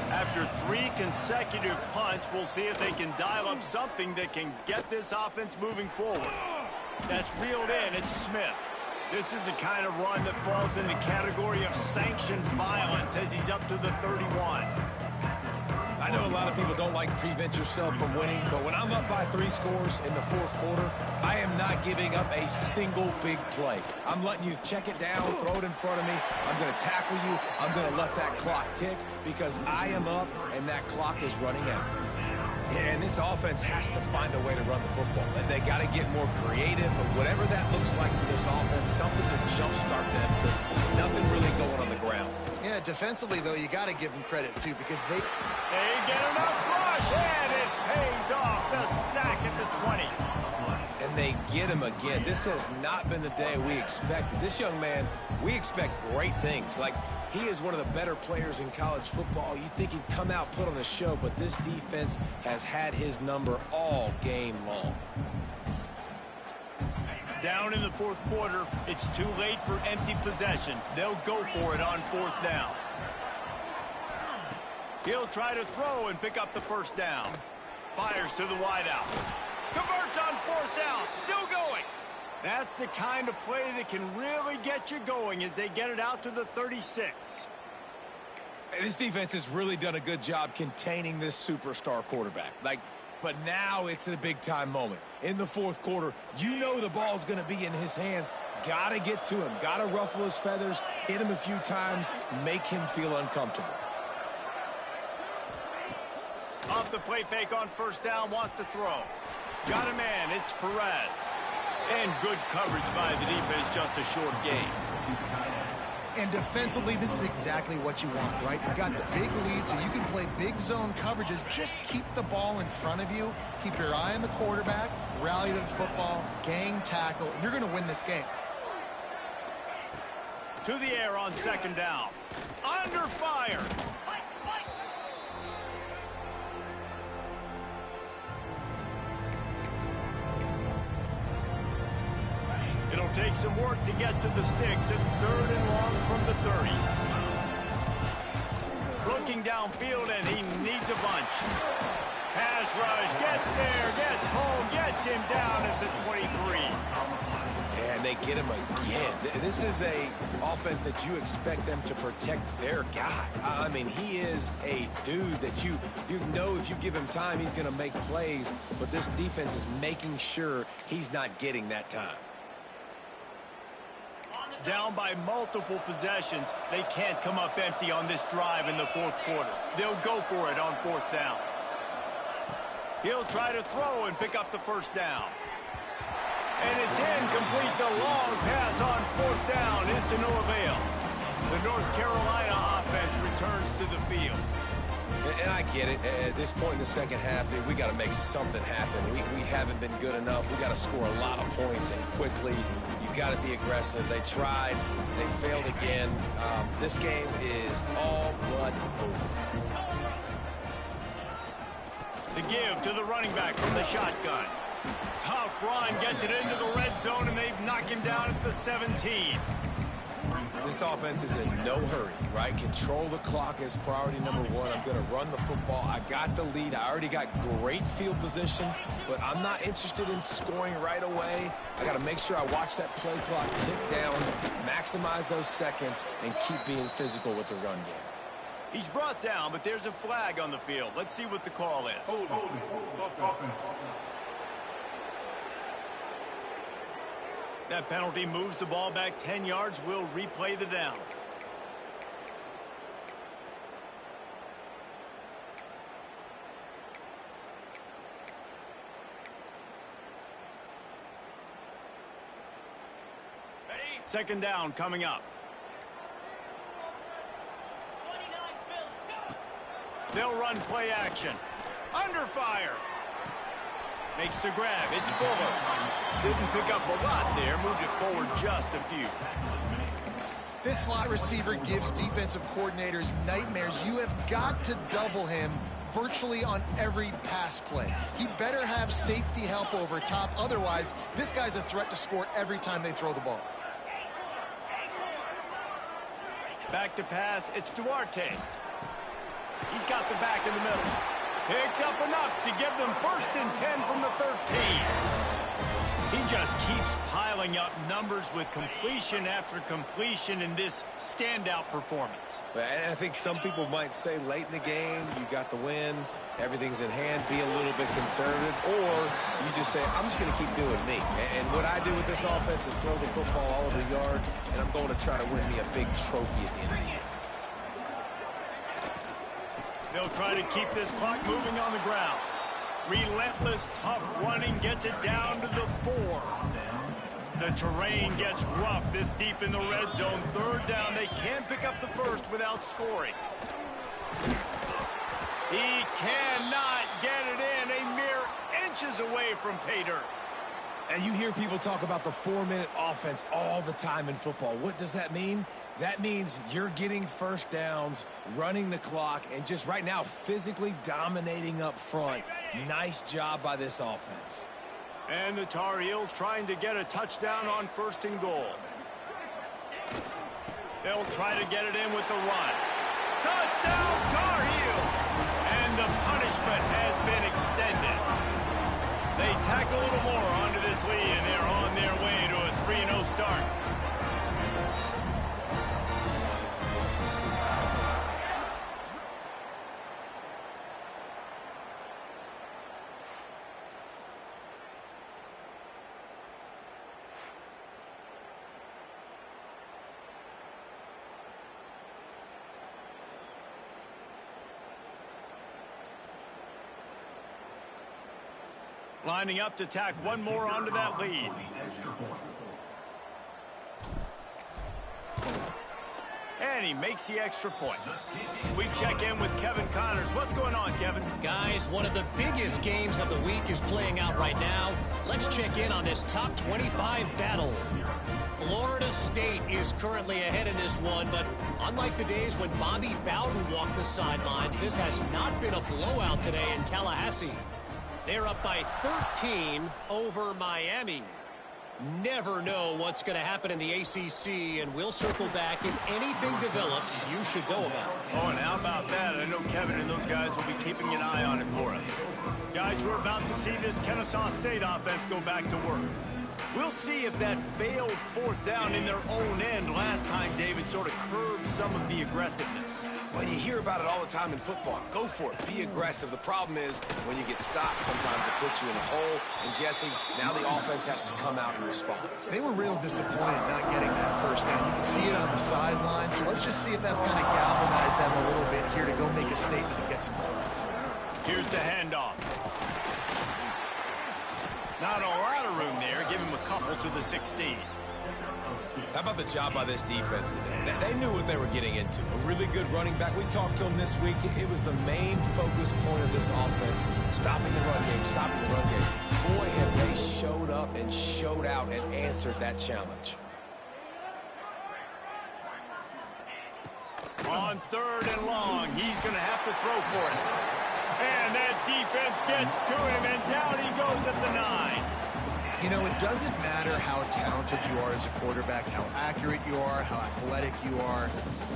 After 3 consecutive punts, we'll see if they can dial up something that can get this offense moving forward. That's reeled in. It's Smith. This is the kind of run that falls in the category of sanctioned violence as he's up to the 31. I know a lot of people don't like to prevent yourself from winning, but when I'm up by 3 scores in the 4th quarter, I am not giving up a single big play. I'm letting you check it down, throw it in front of me. I'm going to tackle you. I'm going to let that clock tick because I am up and that clock is running out. And this offense has to find a way to run the football. They got to get more creative, but whatever that looks like for this offense, something to jumpstart them because nothing really going on the ground. Yeah, defensively, though, you got to give them credit, too, because they get enough rush, and it pays off. The sack at the 20. And they get him again. This has not been the day we expected. This young man, we expect great things. Like, he is one of the better players in college football. You think he'd come out, put on a show, but this defense has had his number all game long. Down in the 4th quarter, it's too late for empty possessions. They'll go for it on 4th down. He'll try to throw and pick up the first down. Fires to the wideout. Converts on 4th down. Still going. That's the kind of play that can really get you going as they get it out to the 36. This defense has really done a good job containing this superstar quarterback. But now it's the big-time moment. In the 4th quarter, you know the ball's going to be in his hands. Got to get to him. Got to ruffle his feathers, hit him a few times, make him feel uncomfortable. Off the play fake on 1st down, wants to throw. Got a man, it's Perez. And good coverage by the defense, just a short gain. And defensively, this is exactly what you want, right? You've got the big lead, so you can play big zone coverages. Just keep the ball in front of you. Keep your eye on the quarterback. Rally to the football. Gang tackle. And you're going to win this game. To the air on 2nd down. Under fire. It'll take some work to get to the sticks. It's 3rd and long from the 30. Looking downfield, and he needs a bunch. Pass rush, gets there, gets home, gets him down at the 23. Yeah, And they get him again. This is a offense that you expect them to protect their guy. I mean, he is a dude that you know if you give him time, he's going to make plays. But this defense is making sure he's not getting that time. Down by multiple possessions, they can't come up empty on this drive in the fourth quarter. They'll go for it on fourth down. He'll try to throw and pick up the first down. And it's incomplete. The long pass on fourth down is to no avail. The North Carolina offense returns to the field. And I get it. At this point in the second half, we got to make something happen. We haven't been good enough. We got to score a lot of points and quickly. You got to be aggressive. They tried. They failed again. This game is all but over. The give to the running back from the shotgun. Tough run, gets it into the red zone, and they've knocked him down at the 17. This offense is in no hurry, right? Control the clock is priority number one. I'm going to run the football. I got the lead. I already got great field position, but I'm not interested in scoring right away. I got to make sure I watch that play clock tick down, maximize those seconds, and keep being physical with the run game. He's brought down, but there's a flag on the field. Let's see what the call is. That penalty moves the ball back 10 yards. We'll replay the down. Ready? Second down coming up. 29, Phil, go! They'll run play action. Under fire. Makes the grab. It's Fuller. Didn't pick up a lot there. Moved it forward just a few. This slot receiver gives defensive coordinators nightmares. You have got to double him virtually on every pass play. He better have safety help over top. Otherwise, this guy's a threat to score every time they throw the ball. Back to pass. It's Duarte. He's got the back in the middle. Picks up enough to give them 1st and 10 from the 13. He just keeps piling up numbers with completion after completion in this standout performance. And I think some people might say late in the game, you got the win, everything's in hand, be a little bit conservative, or you just say, I'm just going to keep doing me. And what I do with this offense is throw the football all over the yard, and I'm going to try to win me a big trophy at the end of the year. They'll try to keep this clock moving on the ground. Relentless, tough running gets it down to the 4. The terrain gets rough this deep in the red zone. Third down, they can't pick up the first without scoring. He cannot get it in. A mere inches away from pay dirt. And you hear people talk about the 4-minute offense all the time in football. What does that mean? That means you're getting first downs, running the clock, and just right now physically dominating up front. Nice job by this offense. And the Tar Heels trying to get a touchdown on 1st and goal. They'll try to get it in with the run. Touchdown, Tar Heels! And the punishment has been extended. They tack a little more onto this lead, and they're on their way to a 3-0 start. Lining up to tack one more onto that lead. And he makes the extra point. We check in with Kevin Connors. What's going on, Kevin? Guys, one of the biggest games of the week is playing out right now. Let's check in on this top 25 battle. Florida State is currently ahead in this one, but unlike the days when Bobby Bowden walked the sidelines, this has not been a blowout today in Tallahassee. They're up by 13 over Miami. Never know what's going to happen in the ACC, and we'll circle back if anything develops you should know about. Oh, and how about that? I know Kevin and those guys will be keeping an eye on it for us. Guys, we're about to see this Kennesaw State offense go back to work. We'll see if that failed fourth down in their own end last time, David, sort of curbed some of the aggressiveness. Well, you hear about it all the time in football. Go for it. Be aggressive. The problem is when you get stopped, sometimes it puts you in a hole. And, Jesse, now the offense has to come out and respond. They were real disappointed not getting that first down. You can see it on the sideline. So let's just see if that's kind of galvanized them a little bit here to go make a statement and get some points. Here's the handoff. Not a lot of room there. Give him a couple to the 16. How about the job by this defense today? They knew what they were getting into. A really good running back. We talked to him this week. It was the main focus point of this offense. Stopping the run game, stopping the run game. Boy, have they showed up and showed out and answered that challenge. On 3rd and long, he's going to have to throw for it. And that defense gets to him, and down he goes at the 9. You know, it doesn't matter how talented you are as a quarterback, how accurate you are, how athletic you are.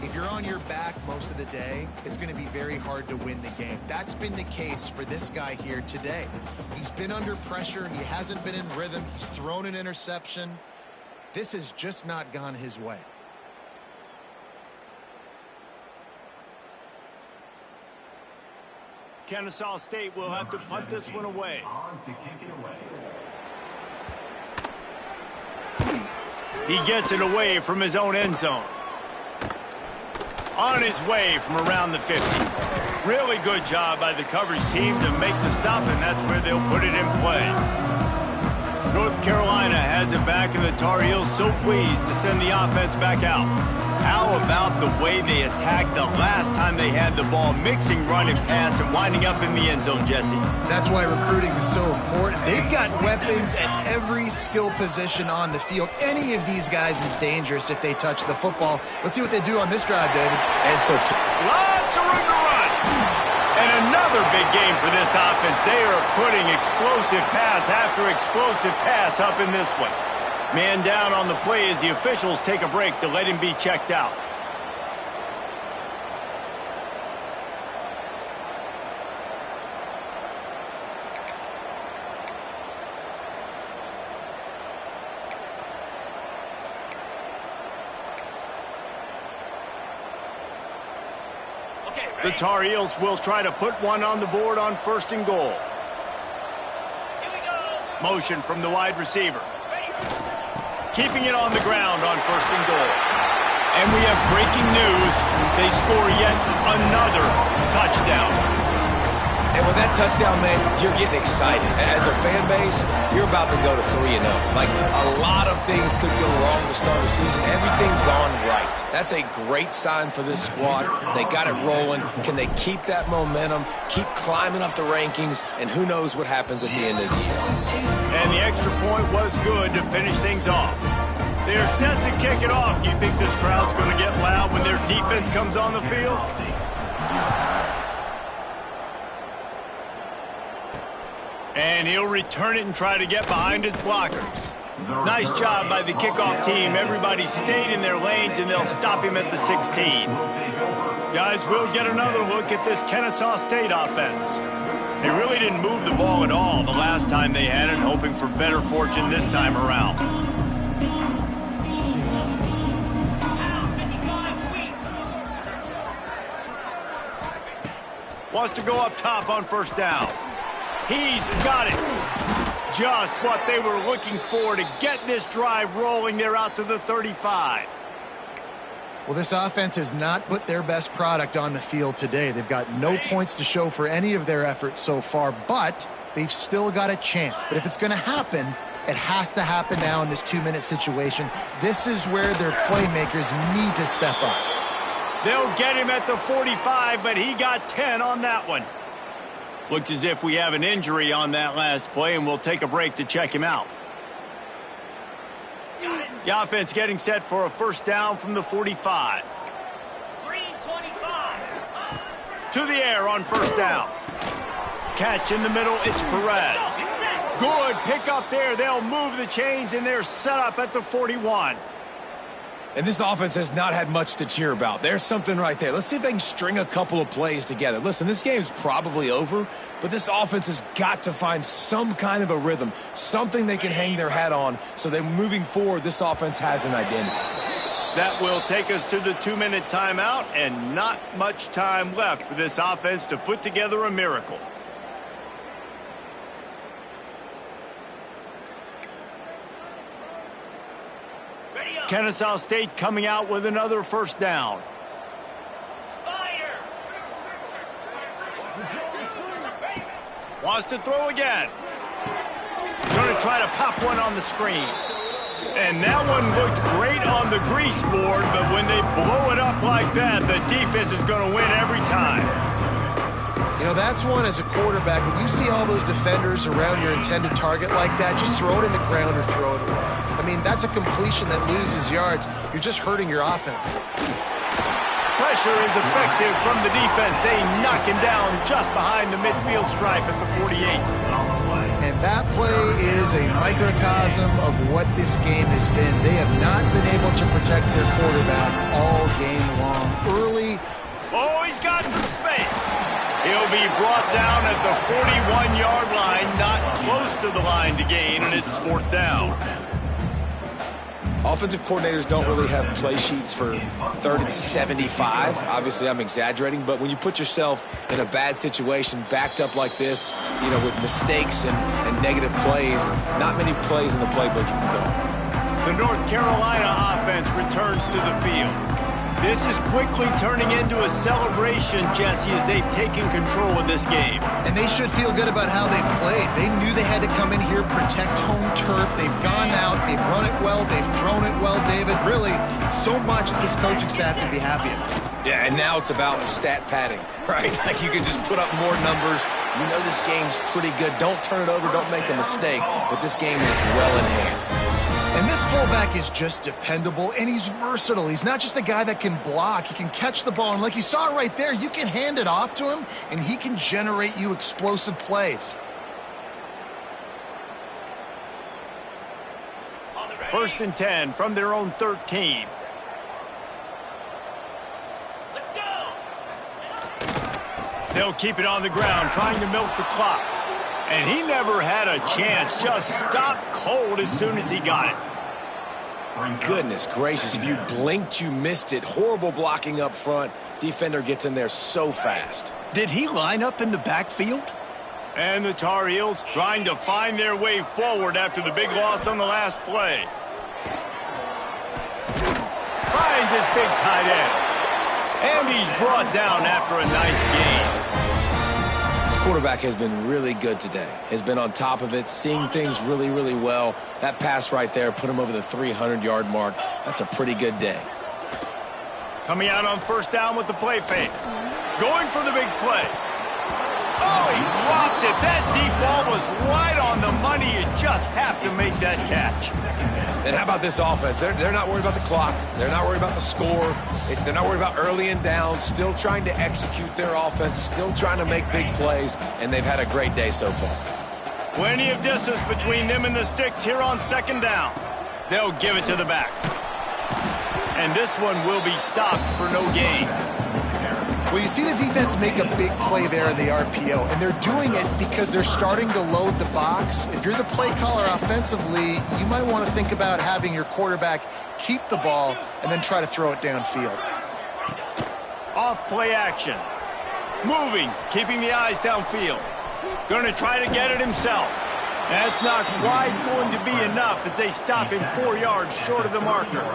If you're on your back most of the day, it's going to be very hard to win the game. That's been the case for this guy here today. He's been under pressure. He hasn't been in rhythm. He's thrown an interception. This has just not gone his way. Kennesaw State will have to punt this one away. On to kick it away. He gets it away from his own end zone. On his way from around the 50. Really good job by the coverage team to make the stop, and that's where they'll put it in play. North Carolina has it back, and the Tar Heels so pleased to send the offense back out. How about the way they attacked the last time they had the ball, mixing run and pass and winding up in the end zone, Jesse? That's why recruiting is so important. They've got weapons at every skill position on the field. Any of these guys is dangerous if they touch the football. Let's see what they do on this drive, David. And so lots of room to run. And another big game for this offense. They are putting explosive pass after explosive pass up in this one. Man down on the play as the officials take a break to let him be checked out. The Tar Heels will try to put one on the board on 1st and goal. Here we go. Motion from the wide receiver. Keeping it on the ground on 1st and goal. And we have breaking news. They score yet another touchdown. And with that touchdown, man, you're getting excited. As a fan base, you're about to go to 3-0. Like, a lot of things could go wrong to start the season. Everything gone right. That's a great sign for this squad. They got it rolling. Can they keep that momentum, keep climbing up the rankings, and who knows what happens at the end of the year. And the extra point was good to finish things off. They're set to kick it off. You think this crowd's going to get loud when their defense comes on the field? And he'll return it and try to get behind his blockers. Nice job by the kickoff team. Everybody stayed in their lanes, and they'll stop him at the 16. Guys, we'll get another look at this Kennesaw State offense. They really didn't move the ball at all the last time they had it, hoping for better fortune this time around. Wants to go up top on 1st down. He's got it. Just what they were looking for to get this drive rolling. They're out to the 35. Well, this offense has not put their best product on the field today. They've got no points to show for any of their efforts so far, but they've still got a chance. But if it's going to happen, it has to happen now in this 2-minute situation. This is where their playmakers need to step up. They'll get him at the 45, but he got 10 on that one. Looks as if we have an injury on that last play, and we'll take a break to check him out. The offense getting set for a 1st down from the 45. Green 25. To the air on 1st down. Catch in the middle, it's Perez. Good pick up there. They'll move the chains, and they're set up at the 41. And this offense has not had much to cheer about. There's something right there. Let's see if they can string a couple of plays together. Listen, this game's probably over, but this offense has got to find some kind of a rhythm, something they can hang their hat on so that moving forward, this offense has an identity. That will take us to the 2-minute timeout, and not much time left for this offense to put together a miracle. Kennesaw State coming out with another first down. Wants to throw again. Going to try to pop one on the screen. And that one looked great on the grease board, but when they blow it up like that, the defense is going to win every time. You know, that's one as a quarterback. When you see all those defenders around your intended target like that, just throw it in the ground or throw it away. I mean, that's a completion that loses yards. You're just hurting your offense. Pressure is effective from the defense. They knock him down just behind the midfield stripe at the 48. And that play is a microcosm of what this game has been. They have not been able to protect their quarterback all game long. Early. Oh, he's got some space. He'll be brought down at the 41-yard line, not close to the line to gain, and it's 4th down. Offensive coordinators don't really have play sheets for 3rd and 75. Obviously, I'm exaggerating, but when you put yourself in a bad situation, backed up like this, you know, with mistakes and negative plays, not many plays in the playbook you can go. The North Carolina offense returns to the field. This is quickly turning into a celebration, Jesse, as they've taken control of this game. And they should feel good about how they've played. They knew they had to come in here, protect home turf. They've gone out, they've run it well, they've thrown it well, David. Really, so much this coaching staff can be happy about. Yeah, and now it's about stat padding, right? Like you can just put up more numbers. You know this game's pretty good. Don't turn it over, don't make a mistake. But this game is well in hand. And this fullback is just dependable, and he's versatile. He's not just a guy that can block. He can catch the ball, and like you saw right there, you can hand it off to him, and he can generate you explosive plays. 1st and 10 from their own 13. Let's go. They'll keep it on the ground, trying to milk the clock. And he never had a chance, just stopped cold as soon as he got it. Goodness gracious, if you blinked, you missed it. Horrible blocking up front. Defender gets in there so fast. Did he line up in the backfield? And the Tar Heels trying to find their way forward after the big loss on the last play. Finds his big tight end. And he's brought down after a nice gain. Quarterback has been really good today. Has been on top of it, seeing things really, really well. That pass right there put him over the 300-yard mark. That's a pretty good day. Coming out on 1st down with the play fake. Going for the big play. Oh, he dropped it. That deep ball was right on the money. You just have to make that catch. And how about this offense? They're not worried about the clock. They're not worried about the score. They're not worried about early and down. Still trying to execute their offense. Still trying to make big plays. And they've had a great day so far. Plenty of distance between them and the sticks here on 2nd down. They'll give it to the back. And this one will be stopped for no gain. Well, you see the defense make a big play there in the RPO, and they're doing it because they're starting to load the box. If you're the play caller offensively, you might want to think about having your quarterback keep the ball and then try to throw it downfield. Off play action. Moving, keeping the eyes downfield. Going to try to get it himself. That's not quite going to be enough as they stop him 4 yards short of the marker.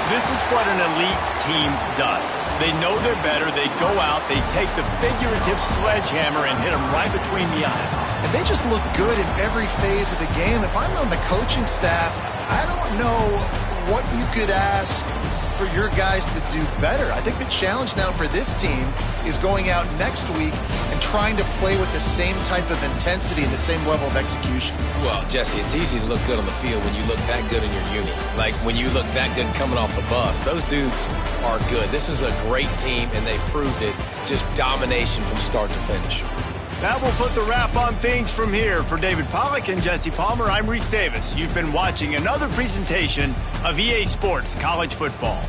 This is what an elite team does. They know they're better. They go out, they take the figurative sledgehammer and hit them right between the eyes. And they just look good in every phase of the game. If I'm on the coaching staff, I don't know what you could ask for your guys to do better. I think the challenge now for this team is going out next week and trying to play with the same type of intensity and the same level of execution. Well, Jesse, it's easy to look good on the field when you look that good in your unit. Like when you look that good coming off the bus. Those dudes are good. This is a great team, and they proved it. Just domination from start to finish. That will put the wrap on things from here. For David Pollack and Jesse Palmer, I'm Reese Davis. You've been watching another presentation of EA Sports College Football.